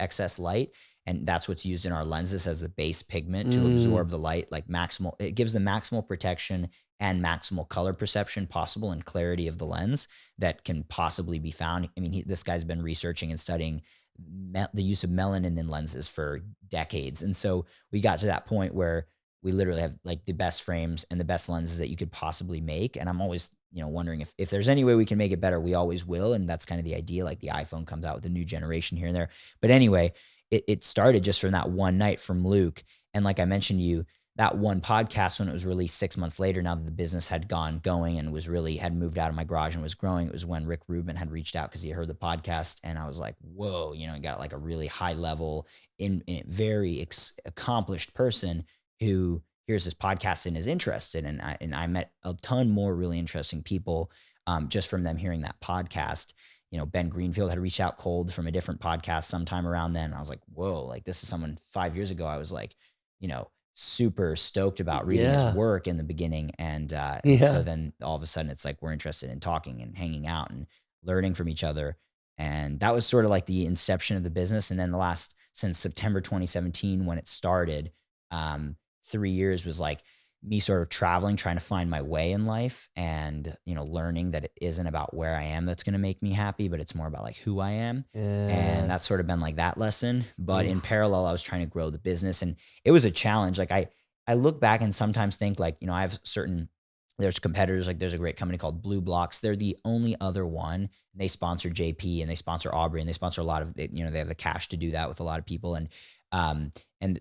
excess light. And that's what's used in our lenses as the base pigment to Mm, absorb the light, like maximal. It gives the maximal protection and maximal color perception possible, and clarity of the lens that can possibly be found. I mean, this guy's been researching and studying the use of melanin in lenses for decades. And so we got to that point where we literally have like the best frames and the best lenses that you could possibly make. And I'm always, wondering if there's any way we can make it better, we always will. And that's kind of the idea. Like the iPhone comes out with a new generation here and there. But anyway, it started just from that one night from Luke. And like I mentioned to you, that one podcast, when it was released 6 months later, now that the business had going and had moved out of my garage and was growing, it was when Rick Rubin had reached out because he heard the podcast. And I was like, whoa, he got like a really high level, in very accomplished person who hears this podcast and is interested. And I met a ton more really interesting people, just from them hearing that podcast. Ben Greenfield had reached out cold from a different podcast sometime around then. I was like, whoa, like this is someone 5 years ago I was like, super stoked about reading his yeah. work in the beginning. And so Yeah. then all of a sudden it's like we're interested in talking and hanging out and learning from each other. And that was sort of like the inception of the business. And then since September 2017, when it started, 3 years was like me sort of traveling, trying to find my way in life, and, learning that it isn't about where I am that's going to make me happy, but it's more about like who I am. And Yeah. that's sort of been like that lesson. But in Oof. parallel, I was trying to grow the business, and it was a challenge. Like I look back and sometimes think like, I have there's competitors, like there's a great company called Blue Blocks. They're the only other one. They sponsor JP and they sponsor Aubrey and they sponsor a lot of, they have the cash to do that with a lot of people. And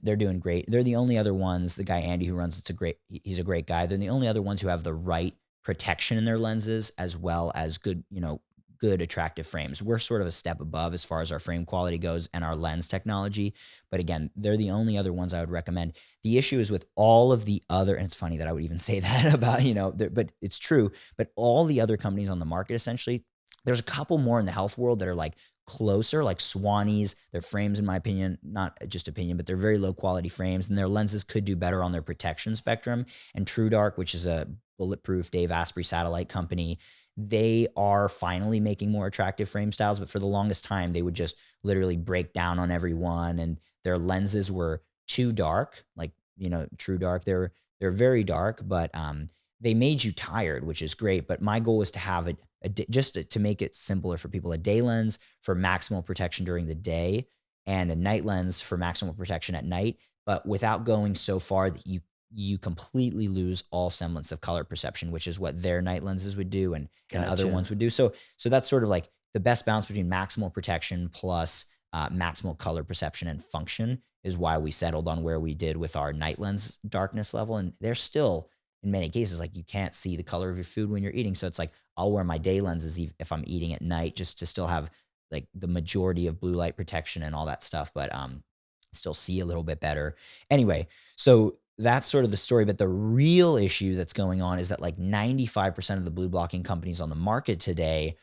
they're doing great. They're the only other ones. The guy Andy who runs he's a great guy. They're the only other ones who have the right protection in their lenses, as well as good attractive frames. We're sort of a step above as far as our frame quality goes and our lens technology. But again, they're the only other ones I would recommend. The issue is with all of the other, and it's funny that I would even say that about, but it's true, but all the other companies on the market, essentially, there's a couple more in the health world that are like closer, like Swanee's. Their frames, in my opinion, not just opinion, but they're very low quality frames, and their lenses could do better on their protection spectrum. And TrueDark, which is a bulletproof Dave Asprey satellite company, they are finally making more attractive frame styles. But for the longest time, they would just literally break down on every one, and their lenses were too dark. Like, TrueDark, they're very dark, but they made you tired, which is great. But my goal was to have just to make it simpler for people, a day lens for maximal protection during the day, and a night lens for maximal protection at night, but without going so far that you completely lose all semblance of color perception, which is what their night lenses would do, and other ones Gotcha. would do. So that's sort of like the best balance between maximal protection plus maximal color perception and function, is why we settled on where we did with our night lens darkness level. And they're still, in many cases, like you can't see the color of your food when you're eating. So it's like I'll wear my day lenses if I'm eating at night, just to still have like the majority of blue light protection and all that stuff, but still see a little bit better. Anyway, so that's sort of the story. But the real issue that's going on is that like 95% of the blue blocking companies on the market today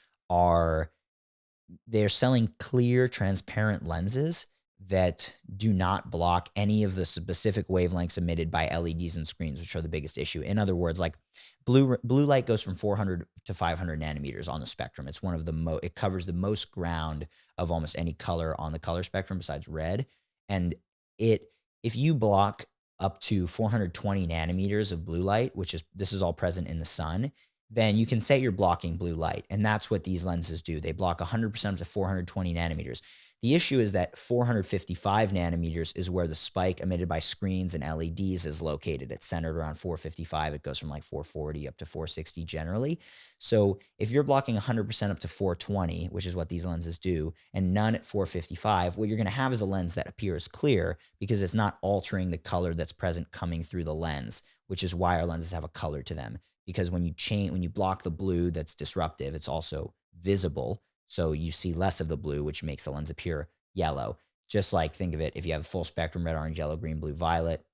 they're selling clear, transparent lenses that do not block any of the specific wavelengths emitted by LEDs and screens, which are the biggest issue. In other words, like blue light goes from 400 to 500 nanometers on the spectrum. It's one of the it covers the most ground of almost any color on the color spectrum besides red. And if you block up to 420 nanometers of blue light, this is all present in the sun, then you can say you're blocking blue light. And that's what these lenses do. They block 100% up to 420 nanometers. The issue is that 455 nanometers is where the spike emitted by screens and LEDs is located. It's centered around 455. It goes from like 440 up to 460 generally. So if you're blocking 100% up to 420, which is what these lenses do, and none at 455, what you're going to have is a lens that appears clear because it's not altering the color that's present coming through the lens, which is why our lenses have a color to them. Because when you block the blue that's disruptive, it's also visible. So you see less of the blue, which makes the lens appear yellow. Just like, think of it, if you have a full spectrum, red, orange, yellow, green, blue, violet,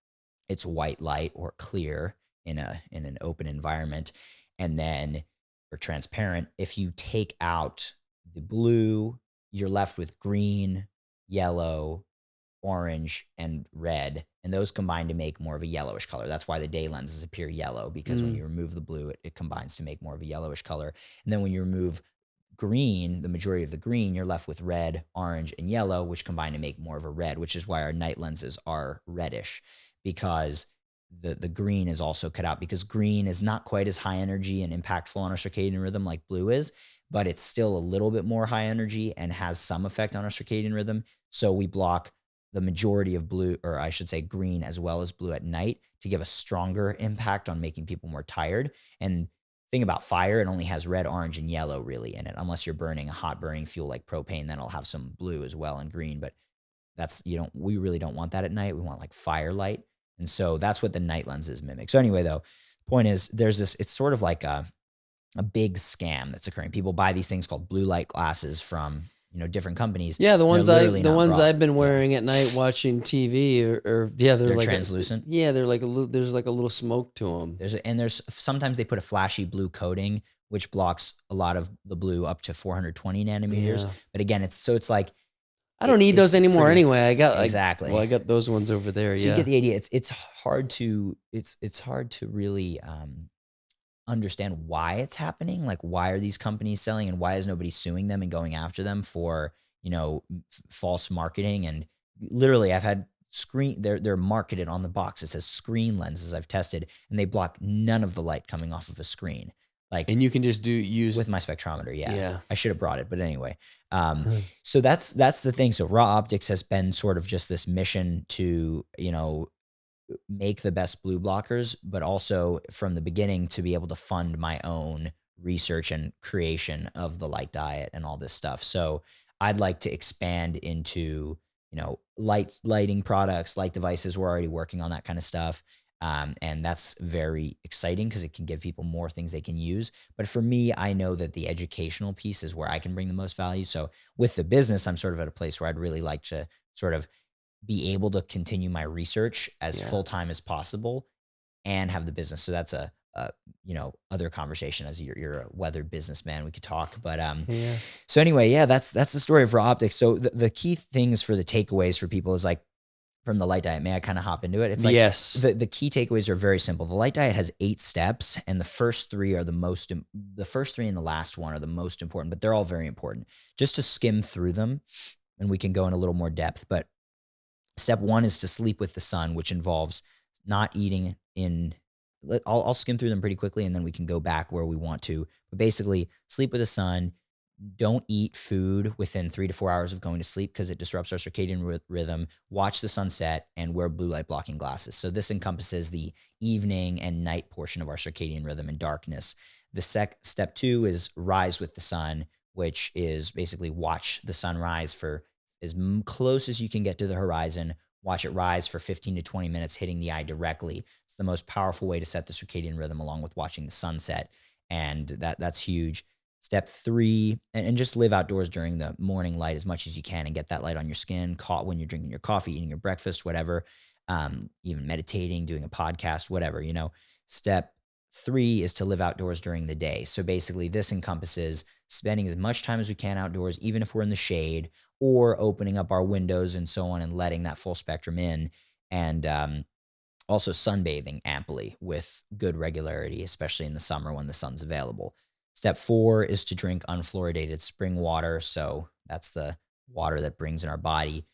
it's white light or clear in an open environment. And then, or transparent, if you take out the blue, you're left with green, yellow, orange, and red, and those combine to make more of a yellowish color. That's why the day lenses appear yellow, because when you remove the blue, it combines to make more of a yellowish color. And then when you remove green, the majority of the green, you're left with red, orange, and yellow, which combine to make more of a red, which is why our night lenses are reddish, because the green is also cut out, because green is not quite as high energy and impactful on our circadian rhythm like blue is, but it's still a little bit more high energy and has some effect on our circadian rhythm. So we block the majority of blue, or I should say green as well as blue at night, to give a stronger impact on making people more tired. And thing about fire, it only has red, orange, and yellow really in it, unless you're burning a hot burning fuel like propane, then it'll have some blue as well and green. But we really don't want that at night. We want like firelight. And so that's what the night lenses mimic. So anyway, though, the point is it's sort of like a big scam that's occurring. People buy these things called blue light glasses from, different companies. Yeah, the ones I've been Yeah. wearing at night watching TV they're like translucent. They're like there's like a little smoke to them. There's sometimes they put a flashy blue coating, which blocks a lot of the blue up to 420 nanometers. Yeah. But again, it's like, I don't need those anymore anyway. I got exactly. I got those ones over there. So you get the idea. It's hard to really understand why it's happening. Like, why are these companies selling, and why is nobody suing them and going after them for false marketing? And literally, I've had they're marketed on the box. It says screen lenses I've tested, and they block none of the light coming off of a screen. Like, and you can just use with my spectrometer. Yeah. I should have brought it, but anyway. So that's the thing. So Raw Optics has been sort of just this mission to, make the best blue blockers, but also from the beginning to be able to fund my own research and creation of the light diet and all this stuff. So I'd like to expand into, lighting products, light devices. We're already working on that kind of stuff. And that's very exciting because it can give people more things they can use. But for me, I know that the educational piece is where I can bring the most value. So with the business, I'm sort of at a place where I'd really like to sort of be able to continue my research as full-time as possible and have the business. So that's a other conversation. As you're a weathered businessman, we could talk, but so anyway, that's the story of Raw Optics. So the key things for the takeaways for people is like, from the light diet, may I kind of hop into it? It's like, yes, the key takeaways are very simple. The light diet has 8 steps, and the first 3 and the last one are the most important, but they're all very important. Just to skim through them, and we can go in a little more depth, but step 1 is to sleep with the sun, which involves not eating I'll skim through them pretty quickly, and then we can go back where we want to. But basically, sleep with the sun. Don't eat food within 3 to 4 hours of going to sleep because it disrupts our circadian rhythm. Watch the sunset and wear blue light blocking glasses. So this encompasses the evening and night portion of our circadian rhythm and darkness. The step 2 is rise with the sun, which is basically watch the sunrise for as close as you can get to the horizon. Watch it rise for 15 to 20 minutes, hitting the eye directly. It's the most powerful way to set the circadian rhythm, along with watching the sunset. And that's huge. Step 3, and just live outdoors during the morning light as much as you can and get that light on your skin, caught when you're drinking your coffee, eating your breakfast, whatever, even meditating, doing a podcast, whatever, Step 3 is to live outdoors during the day. So basically, this encompasses spending as much time as we can outdoors, even if we're in the shade, or opening up our windows and so on and letting that full spectrum in. And also sunbathing amply with good regularity, especially in the summer when the sun's available. Step 4 is to drink unfluoridated spring water. So that's the water that brings in our body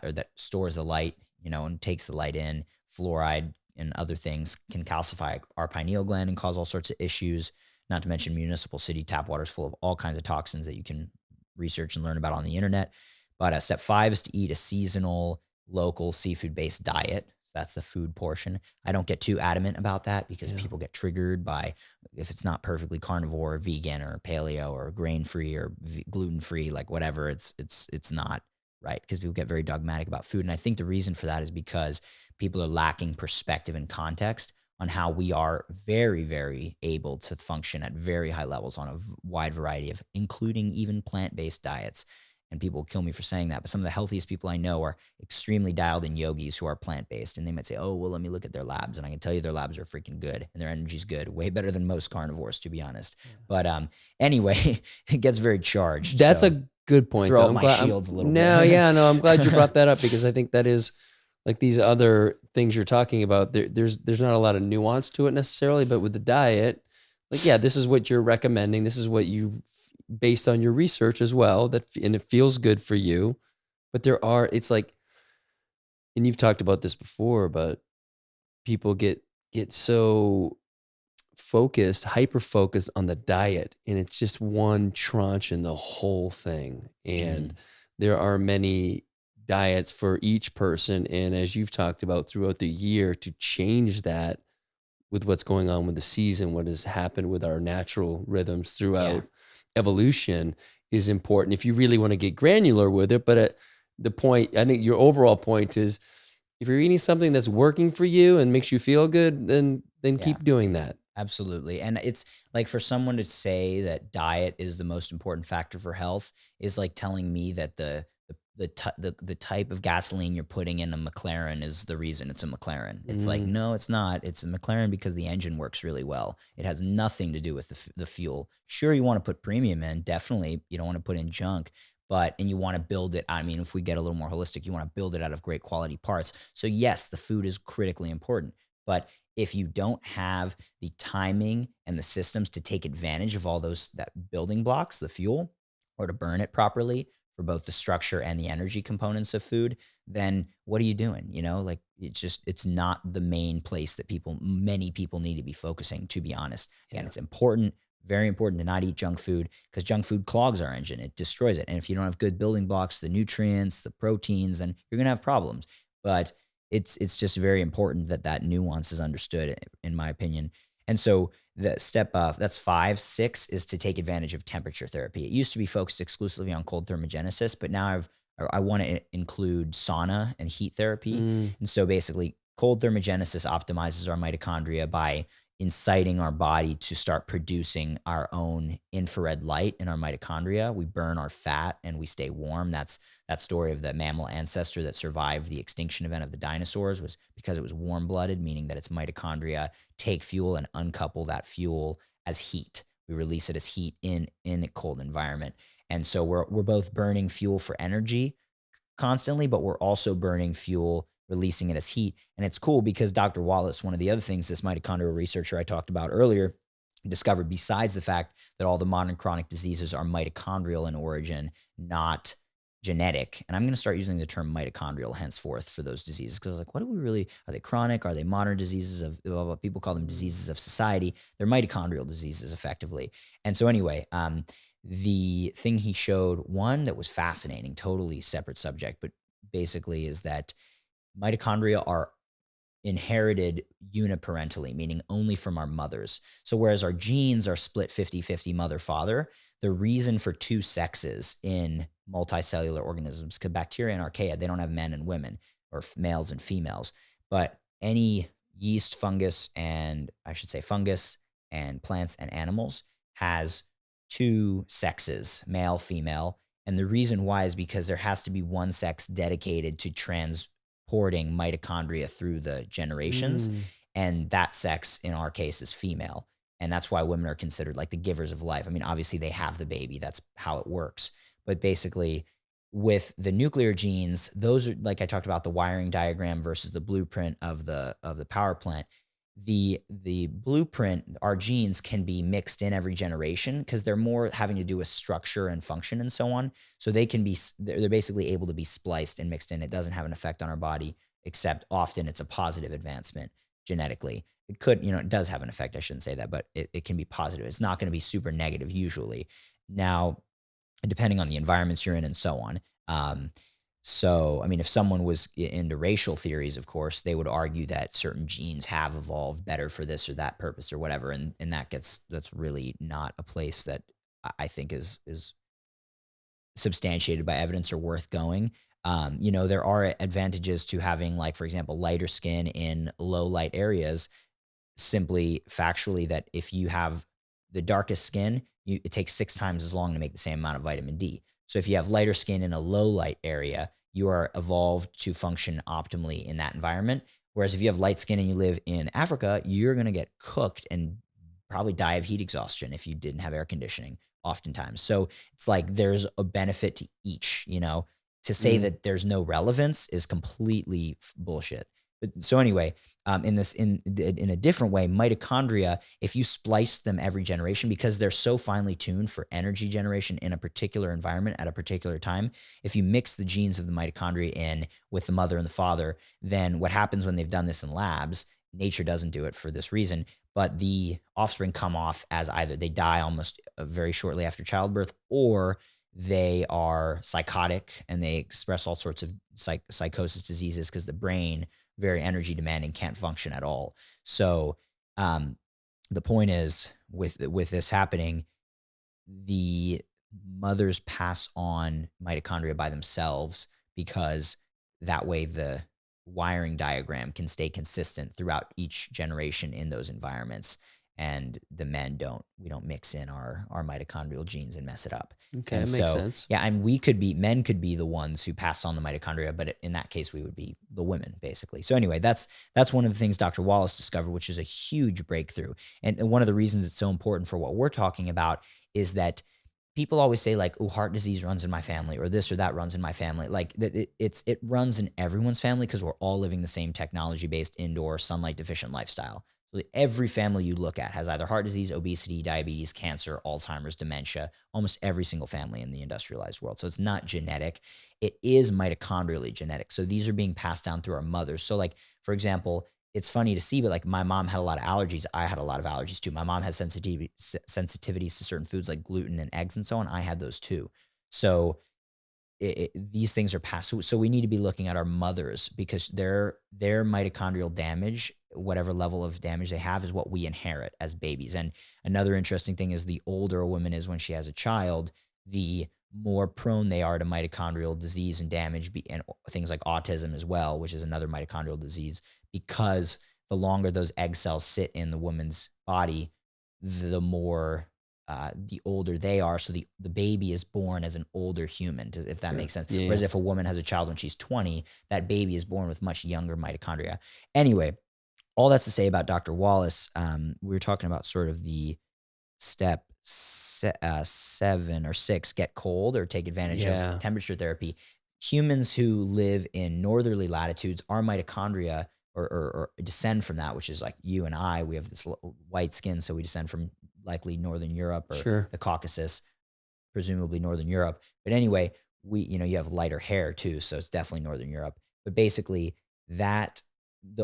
or that stores the light, and takes the light in. Fluoride and other things can calcify our pineal gland and cause all sorts of issues. Not to mention municipal city tap water is full of all kinds of toxins that you can research and learn about on the internet. But step 5 is to eat a seasonal, local seafood-based diet. So that's the food portion. I don't get too adamant about that because people get triggered by if it's not perfectly carnivore, vegan, or paleo, or grain-free, or gluten-free, like whatever. It's not right because people get very dogmatic about food. And I think the reason for that is because people are lacking perspective and context on how we are very, very able to function at very high levels on a wide variety of, including even plant-based diets. And people will kill me for saying that, but some of the healthiest people I know are extremely dialed in yogis who are plant-based. And they might say, oh, well, let me look at their labs. And I can tell you their labs are freaking good and their energy's good, way better than most carnivores, to be honest. But anyway, it gets very charged. That's so a good point. throw Though. up my shields a little bit. No, I'm glad you brought that up because I think that is like these other things you're talking about. There's not a lot of nuance to it necessarily, but with the diet, like, yeah, this is what you're recommending. This is what you, based on your research as well, and it feels good for you. But it's like, and you've talked about this before, but people get so focused, hyper focused on the diet, and it's just one tranche in the whole thing. And there are many diets for each person. And as you've talked about throughout the year, to change that with what's going on with the season, what has happened with our natural rhythms throughout evolution is important if you really want to get granular with it. But the point, I think your overall point is, if you're eating something that's working for you and makes you feel good, then keep doing that. Absolutely. And it's like for someone to say that diet is the most important factor for health is like telling me that the type of gasoline you're putting in a McLaren is the reason it's a McLaren. It's like, no, it's not. It's a McLaren because the engine works really well. It has nothing to do with the fuel. Sure, you want to put premium in, definitely. You don't want to put in junk, and you want to build it. I mean, if we get a little more holistic, you want to build it out of great quality parts. So yes, the food is critically important, but if you don't have the timing and the systems to take advantage of all that building blocks, the fuel, or to burn it properly for both the structure and the energy components of food, then what are you doing? Like it's not the main place that many people need to be focusing, to be honest. Again, it's important, very important to not eat junk food because junk food clogs our engine. It destroys it. And if you don't have good building blocks, the nutrients, the proteins, then you're going to have problems. But it's just very important that nuance is understood, in my opinion. And so the step that's 5. 6 is to take advantage of temperature therapy. It used to be focused exclusively on cold thermogenesis, but now I want to include sauna and heat therapy. And so basically, cold thermogenesis optimizes our mitochondria by inciting our body to start producing our own infrared light in our mitochondria. We burn our fat and we stay warm. That's that story of the mammal ancestor that survived the extinction event of the dinosaurs was because it was warm-blooded, meaning that its mitochondria take fuel and uncouple that fuel as heat. We release it as heat in a cold environment. And so we're both burning fuel for energy constantly, but we're also burning fuel, releasing it as heat. And it's cool because Dr. Wallace, one of the other things this mitochondrial researcher I talked about earlier, discovered, besides the fact that all the modern chronic diseases are mitochondrial in origin, not genetic. And I'm going to start using the term mitochondrial henceforth for those diseases because I was like, what are they chronic? Are they modern diseases of, well, people call them diseases of society. They're mitochondrial diseases effectively. And so anyway, the thing he showed, one that was fascinating, totally separate subject, but basically is that mitochondria are inherited uniparentally, meaning only from our mothers. So whereas our genes are split 50-50 mother-father, the reason for two sexes in multicellular organisms, because bacteria and archaea, they don't have men and women or males and females, but any yeast, fungus, and plants and animals has two sexes, male, female. And the reason why is because there has to be one sex dedicated to transporting mitochondria through the generations. And that sex in our case is female. And that's why women are considered like the givers of life. I mean, obviously they have the baby. That's how it works. But basically, with the nuclear genes, those are, like I talked about, the wiring diagram versus the blueprint of the power plant. The blueprint, our genes can be mixed in every generation because they're more having to do with structure and function and so on. So they can be, they're basically able to be spliced and mixed in. It doesn't have an effect on our body, except often it's a positive advancement genetically. It could, it does have an effect. I shouldn't say that, but it can be positive. It's not going to be super negative usually. Now, depending on the environments you're in and so on. So, I mean, if someone was into racial theories, of course, they would argue that certain genes have evolved better for this or that purpose or whatever. And that's really not a place that I think is substantiated by evidence or worth going. There are advantages to having, like, for example, lighter skin in low light areas, simply factually, that if you have the darkest skin, it takes 6 times as long to make the same amount of vitamin D. So if you have lighter skin in a low light area, you are evolved to function optimally in that environment. Whereas if you have light skin and you live in Africa, you're going to get cooked and probably die of heat exhaustion if you didn't have air conditioning oftentimes. So it's like there's a benefit to each, to say Mm. that there's no relevance is completely bullshit. But so anyway, in a different way, mitochondria, if you splice them every generation, because they're so finely tuned for energy generation in a particular environment at a particular time, if you mix the genes of the mitochondria in with the mother and the father, then what happens when they've done this in labs, nature doesn't do it for this reason, but the offspring come off as either they die almost very shortly after childbirth, or they are psychotic and they express all sorts of psychosis diseases because the brain, very energy demanding, can't function at all. So um, the point is, with this happening, the mothers pass on mitochondria by themselves because that way the wiring diagram can stay consistent throughout each generation in those environments. And the men don't, we don't mix in our mitochondrial genes and mess it up. Okay, And that makes so, sense. yeah, and men could be the ones who pass on the mitochondria, but in that case, we would be the women basically. So anyway, that's one of the things Dr. Wallace discovered, which is a huge breakthrough. And one of the reasons it's so important for what we're talking about is that people always say, like, oh, heart disease runs in my family, or this or that runs in my family. Like it runs in everyone's family because we're all living the same technology based indoor sunlight deficient lifestyle. So every family you look at has either heart disease, obesity, diabetes, cancer, Alzheimer's, dementia, almost every single family in the industrialized world. So it's not genetic. It is mitochondrially genetic. So these are being passed down through our mothers. So, like, for example, it's funny to see, but like my mom had a lot of allergies. I had a lot of allergies too. My mom has sensitivities to certain foods like gluten and eggs and so on. I had those too. So these things are passed. So we need to be looking at our mothers because their mitochondrial damage, whatever level of damage they have, is what we inherit as babies. And another interesting thing is, the older a woman is when she has a child, the more prone they are to mitochondrial disease and damage, and things like autism as well, which is another mitochondrial disease, because the longer those egg cells sit in the woman's body, the more the older they are. So the baby is born as an older human, if that Sure. makes sense. Yeah, Whereas yeah. if a woman has a child when she's 20, that baby is born with much younger mitochondria. Anyway, all that's to say about Dr. Wallace, we were talking about sort of the step 7 or 6, get cold or take advantage of Yeah. temperature therapy. Humans who live in northerly latitudes, our mitochondria or descend from that, which is like you and I. We have this white skin, so we descend from likely Northern Europe or Sure. the Caucasus, presumably Northern Europe. But anyway, you have lighter hair too, so it's definitely Northern Europe. But basically, that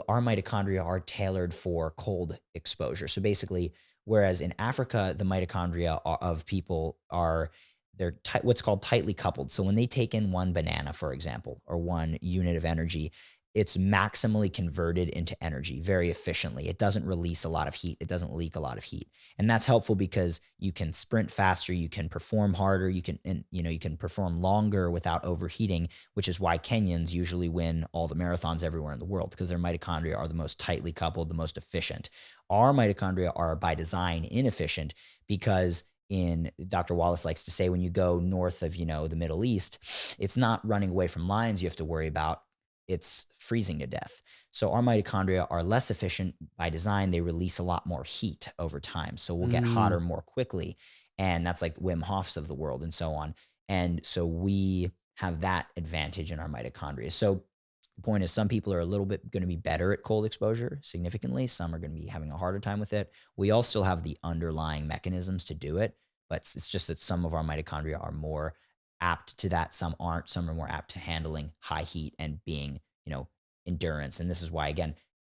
our mitochondria are tailored for cold exposure. So basically, whereas in Africa, the mitochondria of people they're what's called tightly coupled. So when they take in one banana, for example, or one unit of energy, it's maximally converted into energy very efficiently. It doesn't release a lot of heat. It doesn't leak a lot of heat. And that's helpful because you can sprint faster, you can perform harder, you can perform longer without overheating, which is why Kenyans usually win all the marathons everywhere in the world, because their mitochondria are the most tightly coupled, the most efficient. Our mitochondria are by design inefficient because, in Dr. Wallace likes to say, when you go north of, the Middle East, it's not running away from lions you have to worry about. it's freezing to death. So our mitochondria are less efficient by design. They release a lot more heat over time. So we'll get hotter Mm. more quickly. And that's like Wim Hof's of the world and so on. And so we have that advantage in our mitochondria. So the point is, some people are a little bit going to be better at cold exposure significantly. Some are going to be having a harder time with it. We all still have the underlying mechanisms to do it, but it's just that some of our mitochondria are more apt to that. Some aren't. Some are more apt to handling high heat and being, endurance. And this is why, again,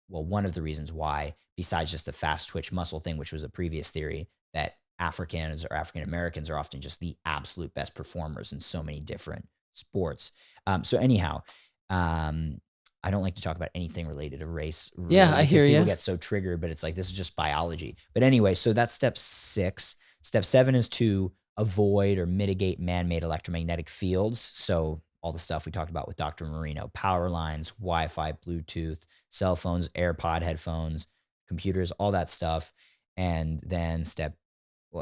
well, one of the reasons why, besides just the fast twitch muscle thing, which was a previous theory, that Africans or African Americans are often just the absolute best performers in so many different sports. So anyhow, um, I don't like to talk about anything related to race, Yeah, really, I because hear people you. get so triggered, but it's like, this is just biology. But anyway, so that's step 6. Step 7 is to avoid or mitigate man-made electromagnetic fields. So all the stuff we talked about with Dr. Marino, power lines, Wi-Fi, Bluetooth, cell phones, AirPod headphones, computers, all that stuff. And then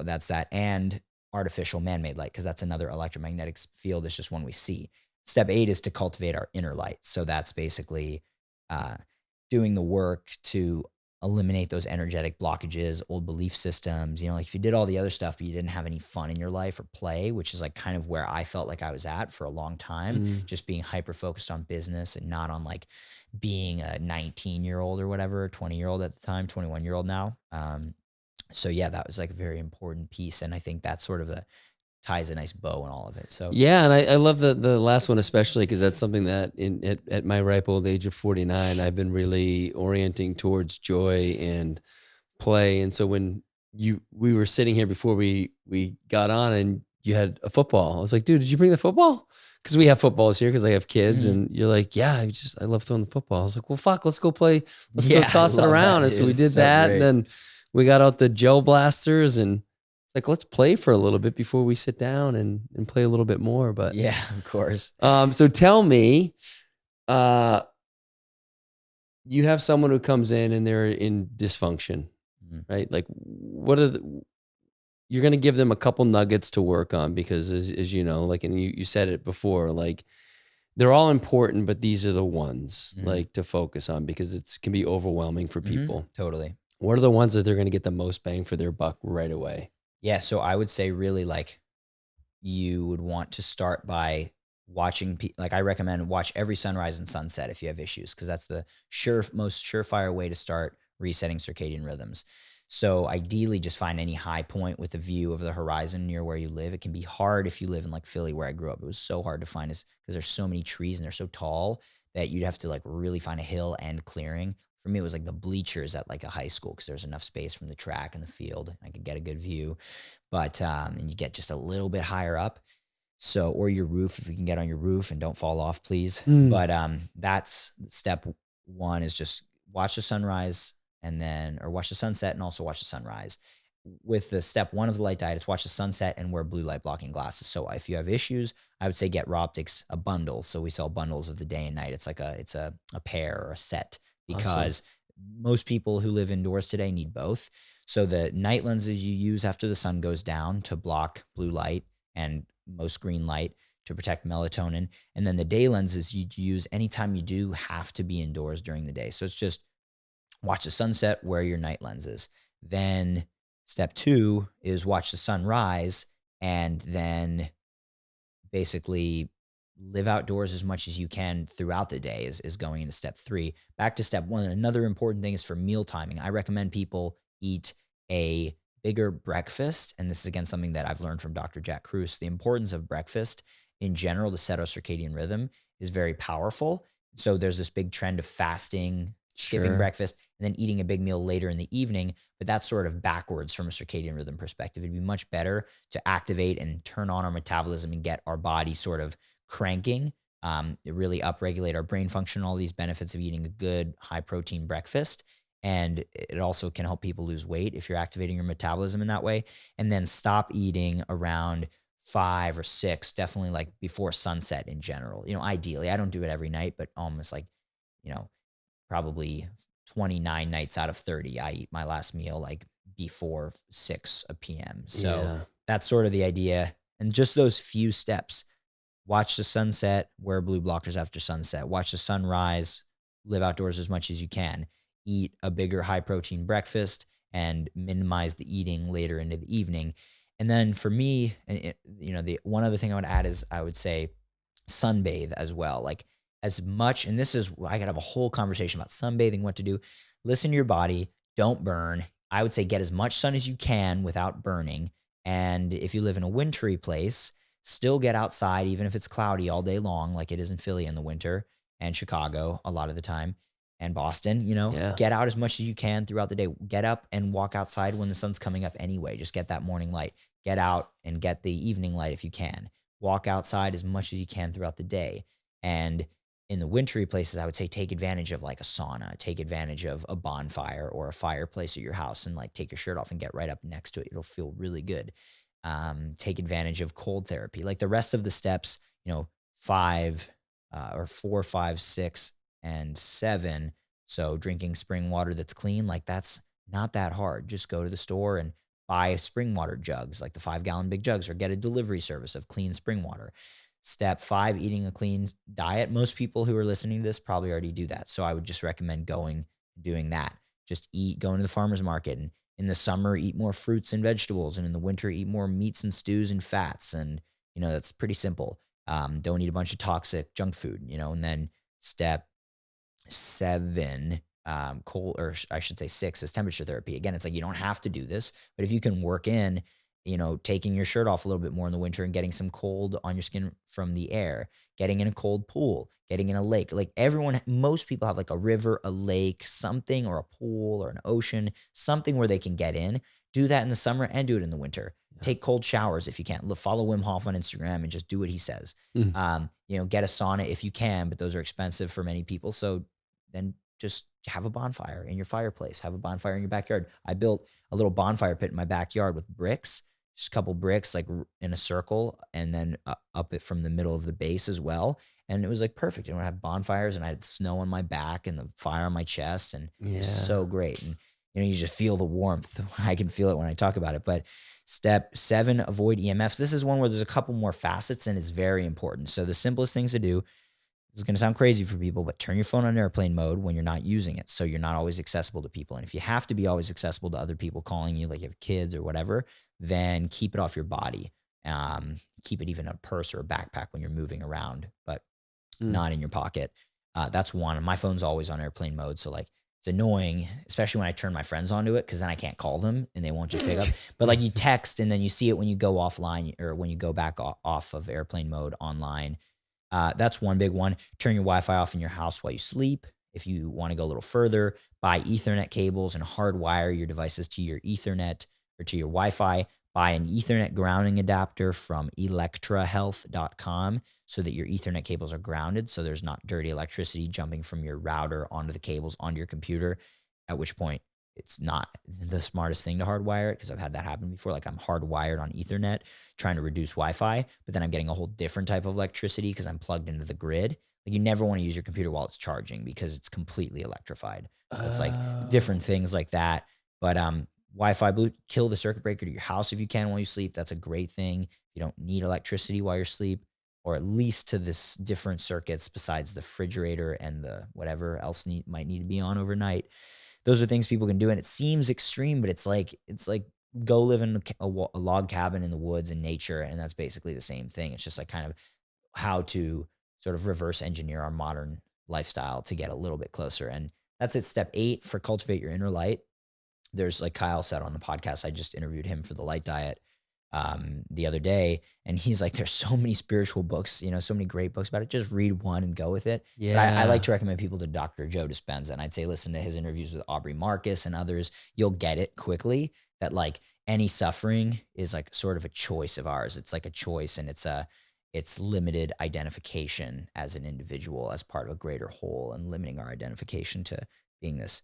that's that. And artificial man-made light, because that's another electromagnetic field. It's just one we see. Step 8 is to cultivate our inner light. So that's basically uh, doing the work to eliminate those energetic blockages, old belief systems. Like if you did all the other stuff, but you didn't have any fun in your life or play, which is like kind of where I felt like I was at for a long time, Mm. just being hyper focused on business and not on like being a 19-year-old or whatever, 20-year-old at the time, 21-year-old now. So yeah, that was like a very important piece. And I think that sort of ties a nice bow in all of it. So Yeah, and I love the last one especially because that's something that at my ripe old age of 49, I've been really orienting towards joy and play. And so when we were sitting here before we got on and you had a football, I was like, dude, did you bring the football? Because we have footballs here because I have kids, mhm. and you're like, yeah, I love throwing the football. I was like, well, fuck, let's go play, let's go Yeah, I toss it love that, around. And so dude. we It's did so that, and great. then we got out the gel blasters, and it's like, let's play for a little bit before we sit down and play a little bit more. But Yeah, of course. so tell me, uh, you have someone who comes in and they're in dysfunction, Mhm. right? Like, what are you're going to give them a couple nuggets to work on because, as you know, like, and you said it before, like they're all important, but these are the ones Mhm. like to focus on because it can be overwhelming for Mhm. people. Totally. What are the ones that they're going to get the most bang for their buck right away? Yeah, so I would say really like you would want to start by watching like I recommend watch every sunrise and sunset if you have issues because that's the most surefire way to start resetting circadian rhythms. So ideally just find any high point with a view of the horizon near where you live. It can be hard if you live in like Philly where I grew up. It was so hard to find because there's so many trees and they're so tall that you'd have to like really find a hill and clearing. For me, it was like the bleachers at like a high school because there's enough space from the track and the field. I could get a good view, but and you get just a little bit higher up. So, or your roof, if you can get on your roof and don't fall off, please. Mm. But that's step 1 is just watch the sunrise or watch the sunset and also watch the sunrise. With the step 1 of the light diet, it's watch the sunset and wear blue light blocking glasses. So if you have issues, I would say get RA Optics a bundle. So we sell bundles of the day and night. It's like a pair or a set Awesome. because most people who live indoors today need both. So the night lenses you use after the sun goes down to block blue light and most green light to protect melatonin. And then the day lenses you use anytime you do have to be indoors during the day. So it's just watch the sunset, wear your night lenses. Then step 2 is watch the sunrise and then basically live outdoors as much as you can throughout the day is going into step 3. Back to step 1. Another important thing is for meal timing. I recommend people eat a bigger breakfast. And this is again something that I've learned from Dr. Jack Kruse. The importance of breakfast in general to set our circadian rhythm is very powerful. So there's this big trend of fasting, skipping Sure. breakfast, and then eating a big meal later in the evening. But that's sort of backwards from a circadian rhythm perspective. It'd be much better to activate and turn on our metabolism and get our body sort of cranking, really upregulate our brain function, all these benefits of eating a good high protein breakfast. And it also can help people lose weight if you're activating your metabolism in that way. And then stop eating around 5 or 6, definitely like before sunset in general. Ideally, I don't do it every night, but almost like, you know, probably 29 nights out of 30, I eat my last meal like before 6 p.m. So Yeah. that's sort of the idea. And just those few steps watch the sunset, wear blue blockers after sunset, watch the sunrise, live outdoors as much as you can, eat a bigger high protein breakfast, and minimize the eating later into the evening. And then for me, the one other thing I would add is I would say sunbathe as well. Like as much, and this is, I could have a whole conversation about sunbathing, what to do. Listen to your body, don't burn. I would say get as much sun as you can without burning. And if you live in a wintry place, still get outside, even if it's cloudy all day long, like it is in Philly in the winter and Chicago a lot of the time and Boston, Yeah. get out as much as you can throughout the day. Get up and walk outside when the sun's coming up anyway. Just get that morning light. Get out and get the evening light if you can. Walk outside as much as you can throughout the day. And in the wintry places, I would say take advantage of like a sauna, take advantage of a bonfire or a fireplace at your house and like take your shirt off and get right up next to it. It'll feel really good. Take advantage of cold therapy. Like the rest of the steps, five or four, five, six, and seven. So drinking spring water that's clean, like that's not that hard. Just go to the store and buy spring water jugs, like the 5-gallon big jugs, or get a delivery service of clean spring water. Step five, eating a clean diet. Most people who are listening to this probably already do that. So I would just recommend doing that. Just going to the farmer's market, and in the summer, eat more fruits and vegetables. And in the winter, eat more meats and stews and fats. And, that's pretty simple. Don't eat a bunch of toxic junk food, and then step seven, or I should say six, is temperature therapy. Again, it's like you don't have to do this, but if you can work in, taking your shirt off a little bit more in the winter and getting some cold on your skin from the air, getting in a cold pool, getting in a lake. Like most people have like a river, a lake, something, or a pool or an ocean, something where they can get in. Do that in the summer and do it in the winter. Yeah. Take cold showers if you can. Follow Wim Hof on Instagram and just do what he says. Mm. Get a sauna if you can, but those are expensive for many people. So then just have a bonfire in your fireplace, have a bonfire in your backyard. I built a little bonfire pit in my backyard with bricks, just a couple bricks like in a circle, and then up it from the middle of the base as well. And it was like perfect. And I had bonfires and I had snow on my back and the fire on my chest, and it was so great. And you just feel the warmth. I can feel it when I talk about it. But step seven, avoid EMFs. This is one where there's a couple more facets and it's very important. So the simplest things to do, this is going to sound crazy for people, but turn your phone on airplane mode when you're not using it. So you're not always accessible to people. And if you have to be always accessible to other people calling you, like you have kids or whatever, then keep it off your body. Keep it even in a purse or a backpack when you're moving around, but not in your pocket. That's one. My phone's always on airplane mode. So like it's annoying, especially when I turn my friends onto it, because then I can't call them and they won't just pick up. But like you text and then you see it when you go offline or when you go back off of airplane mode online. That's one big one. Turn your Wi-Fi off in your house while you sleep. If you want to go a little further, buy Ethernet cables and hardwire your devices to your Ethernet or to your Wi-Fi. Buy an Ethernet grounding adapter from electrahealth.com so that your Ethernet cables are grounded, so there's not dirty electricity jumping from your router onto the cables onto your computer, at which point it's not the smartest thing to hardwire it, because I've had that happen before. Like I'm hardwired on Ethernet trying to reduce Wi-Fi, but then I'm getting a whole different type of electricity because I'm plugged into the grid. Like you never want to use your computer while it's charging because it's completely electrified. So it's like different things like that. But Wi-Fi boot, kill the circuit breaker to your house if you can while you sleep. That's a great thing. You don't need electricity while you're asleep, or at least to this different circuits besides the refrigerator and the whatever else might need to be on overnight. Those are things people can do, and it seems extreme, but it's like go live in a log cabin in the woods in nature, and that's basically the same thing. It's just like kind of how to sort of reverse engineer our modern lifestyle to get a little bit closer. And that's it. Step 8 for cultivate your inner light. There's, like Kyle said on the podcast, I just interviewed him for the light diet the other day, and he's like, there's so many spiritual books, so many great books about it. Just read one and go with it. Yeah. But I like to recommend people to Dr. Joe Dispenza, and I'd say listen to his interviews with Aubrey Marcus and others. You'll get it quickly that like any suffering is like sort of a choice of ours. It's like a choice, and it's limited identification as an individual as part of a greater whole, and limiting our identification to being this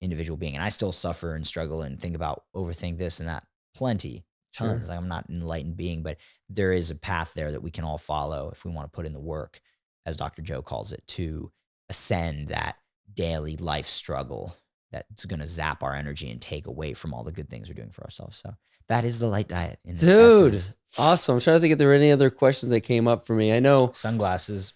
individual being. And I still suffer and struggle and overthink this and that plenty, tons. Sure. Like I'm not an enlightened being, but there is a path there that we can all follow if we want to put in the work, as Dr. Joe calls it, to ascend that daily life struggle that's going to zap our energy and take away from all the good things we're doing for ourselves. So that is the light diet in its Dude, essence. awesome. I'm trying to think if there were any other questions that came up for me. I know. Sunglasses,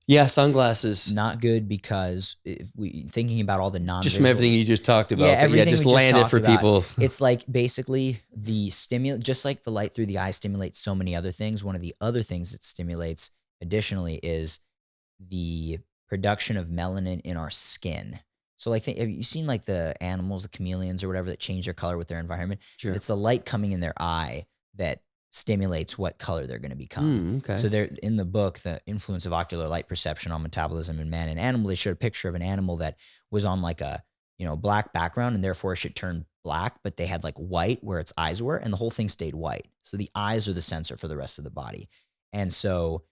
Yeah, sunglasses. not good, because if we thinking about all the Just from non-visual, everything you just talked about. yeah, But yeah, everything just we just land it talked for about. people. It's like basically just like the light through the eye stimulates so many other things. One of the other things it stimulates additionally is the production of melanin in our skin. So like, have you seen like the animals, the chameleons or whatever, that change their color with their environment? Sure. It's the light coming in their eye that stimulates what color they're going to become. Okay. So they're in the book, The Influence of Ocular Light Perception on Metabolism in Man and Animal. They showed a picture of an animal that was on like a, black background, and therefore it should turn black, but they had like white where its eyes were, and the whole thing stayed white. So the eyes are the sensor for the rest of the body. And so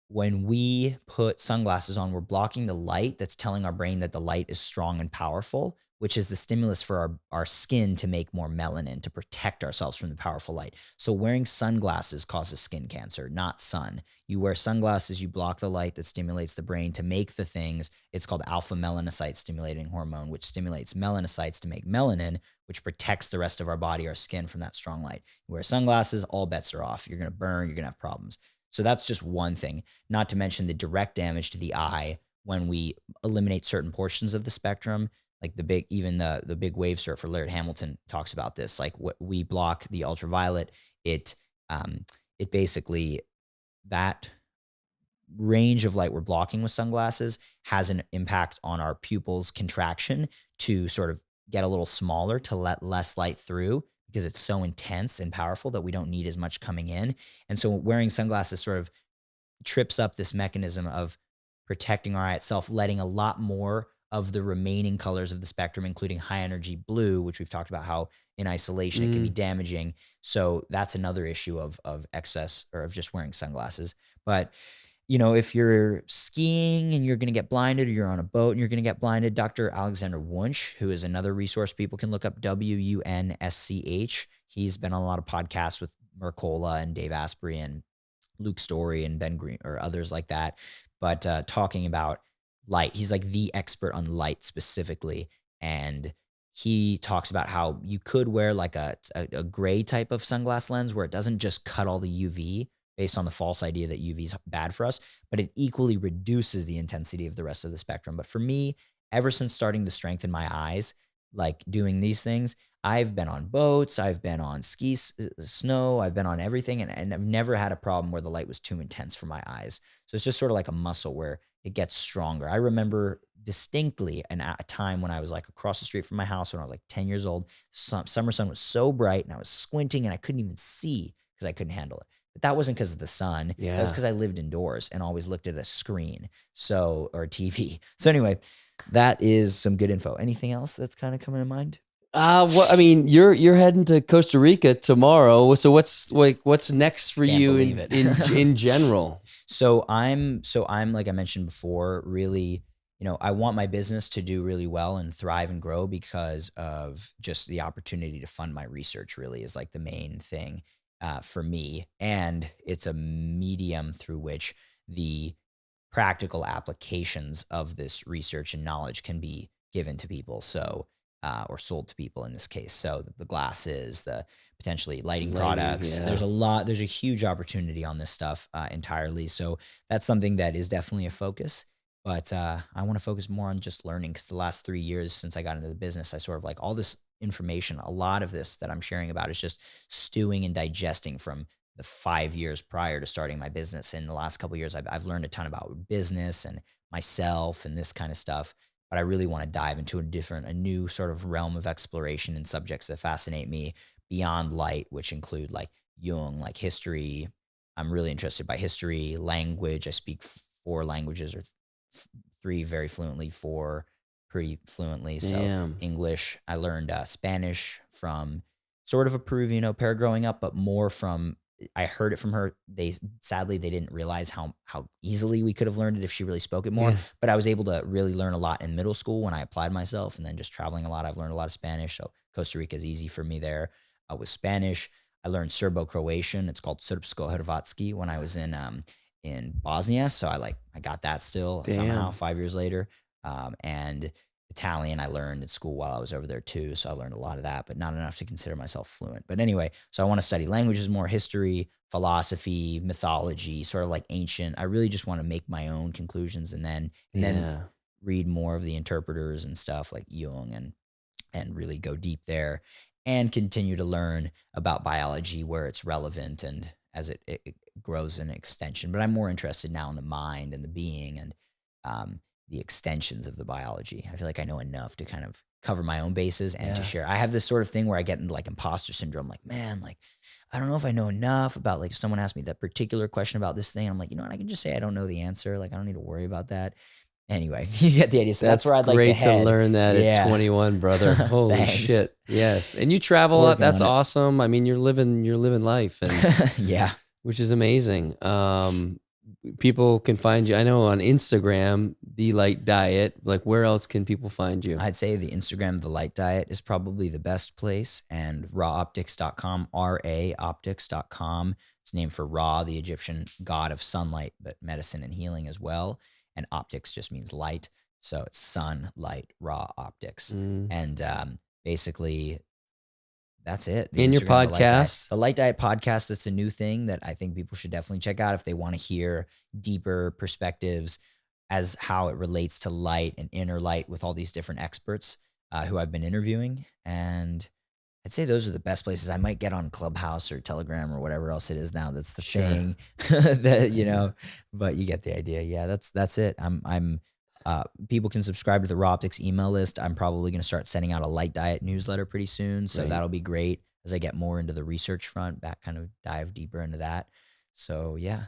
when we put sunglasses on, we're blocking the light that's telling our brain that the light is strong and powerful, which is the stimulus for our skin to make more melanin to protect ourselves from the powerful light. So wearing sunglasses causes skin cancer, not sun. You wear sunglasses, you block the light that stimulates the brain to make the things. It's called alpha melanocyte stimulating hormone, which stimulates melanocytes to make melanin, which protects the rest of our body, our skin, from that strong light. You wear sunglasses, all bets are off. You're going to burn, you're going to have problems. So that's just one thing, not to mention the direct damage to the eye when we eliminate certain portions of the spectrum, like the big wave surfer, Laird Hamilton, talks about this. Like, what we block the ultraviolet, it basically, that range of light we're blocking with sunglasses has an impact on our pupils contraction to sort of get a little smaller to let less light through, because it's so intense and powerful that we don't need as much coming in. And so wearing sunglasses sort of trips up this mechanism of protecting our eye itself, letting a lot more of the remaining colors of the spectrum, including high energy blue, which we've talked about how in isolation it can be damaging. So that's another issue of excess, or of just wearing sunglasses. But if you're skiing and you're going to get blinded, or you're on a boat and you're going to get blinded, Dr. Alexander Wunsch, who is another resource people can look up, WUNSCH. He's been on a lot of podcasts with Mercola and Dave Asprey and Luke Story and Ben Green or others like that, but talking about light. He's like the expert on light specifically. And he talks about how you could wear like a gray type of sunglass lens where it doesn't just cut all the UV, based on the false idea that UV is bad for us, but it equally reduces the intensity of the rest of the spectrum. But for me, ever since starting to strengthen my eyes, like doing these things, I've been on boats, I've been on snow, I've been on everything, and I've never had a problem where the light was too intense for my eyes. So it's just sort of like a muscle where it gets stronger. I remember distinctly a time when I was like across the street from my house when I was like 10 years old. Summer sun was so bright and I was squinting and I couldn't even see because I couldn't handle it. But that wasn't because of the sun. That was because I lived indoors and always looked at a screen, or a TV. So anyway, that is some good info. Anything else that's kind of coming to mind? I mean, you're heading to Costa Rica tomorrow. So what's next for Can't you believe it. in general? So I'm like I mentioned before, really, I want my business to do really well and thrive and grow because of just the opportunity to fund my research. Really is like the main thing for me, and it's a medium through which the practical applications of this research and knowledge can be given to people. So, or sold to people in this case. So the glasses, the potentially lighting products, yeah. there's a huge opportunity on this stuff entirely. So that's something that is definitely a focus. But I want to focus more on just learning, because the last 3 years since I got into the business, I sort of like all this information, a lot of this that I'm sharing about is just stewing and digesting from the 5 years prior to starting my business. In the last couple of years, I've learned a ton about business and myself and this kind of stuff. But I really want to dive into a new sort of realm of exploration and subjects that fascinate me beyond light, which include like Jung, like history. I'm really interested by history, language. I speak 4 languages, or 3 very fluently, 4 pretty fluently. So Damn. English, I learned Spanish from sort of a Peruvian au pair growing up, but more from, I heard it from her. Sadly they didn't realize how easily we could have learned it if she really spoke it more. Yeah. But I was able to really learn a lot in middle school when I applied myself, and then just traveling a lot, I've learned a lot of Spanish. So Costa Rica is easy for me there with Spanish. I learned Serbo-Croatian. It's called Srpsko-Hrvatski when I was in Bosnia. So I got that still somehow 5 years later. And Italian I learned in school while I was over there too. So I learned a lot of that, but not enough to consider myself fluent. But anyway, so I want to study languages more, history, philosophy, mythology, sort of like ancient. I really just want to make my own conclusions and then Yeah. read more of the interpreters and stuff like Jung and really go deep there and continue to learn about biology where it's relevant and as it grows in extension. But I'm more interested now in the mind and the being and um, the extensions of the biology. I feel like I know enough to kind of cover my own bases and to Yeah. share. I have this sort of thing where I get into like imposter syndrome, like, man, like, I don't know if I know enough about like if someone asked me that particular question about this thing. I'm like, you know what? I can just say I don't know the answer. Like, I don't need to worry about that. Anyway, you get the idea. So that's That's where I'd like to great to head. learn that at Yeah. 21, brother. Holy Thanks. shit. Yes. And you travel a lot. Working That's on it. awesome. I mean, you're living life, and Yeah. which is amazing. People can find you. I know on Instagram, The Light Diet. Like, where else can people find you? I'd say the Instagram, the light diet is probably the best place, and rawoptics.com, raoptics.com. It's named for Ra, the Egyptian god of sunlight, but medicine and healing as well. And optics just means light. So it's sun, light, raw optics. Mm. And basically, that's it. The And your Instagram, the light diet. podcast. The light diet podcast, that's a new thing that I think people should definitely check out if they want to hear deeper perspectives as how it relates to light and inner light with all these different experts who I've been interviewing. And I'd say those are the best places. I might get on Clubhouse or Telegram or whatever else it is now. That's the Sure. thing that, you know, but you get the idea. Yeah, that's it. People can subscribe to the Raw Optics email list. I'm probably going to start sending out a light diet newsletter pretty soon. So Right. that'll be great as I get more into the research front, back kind of dive deeper into that. So yeah,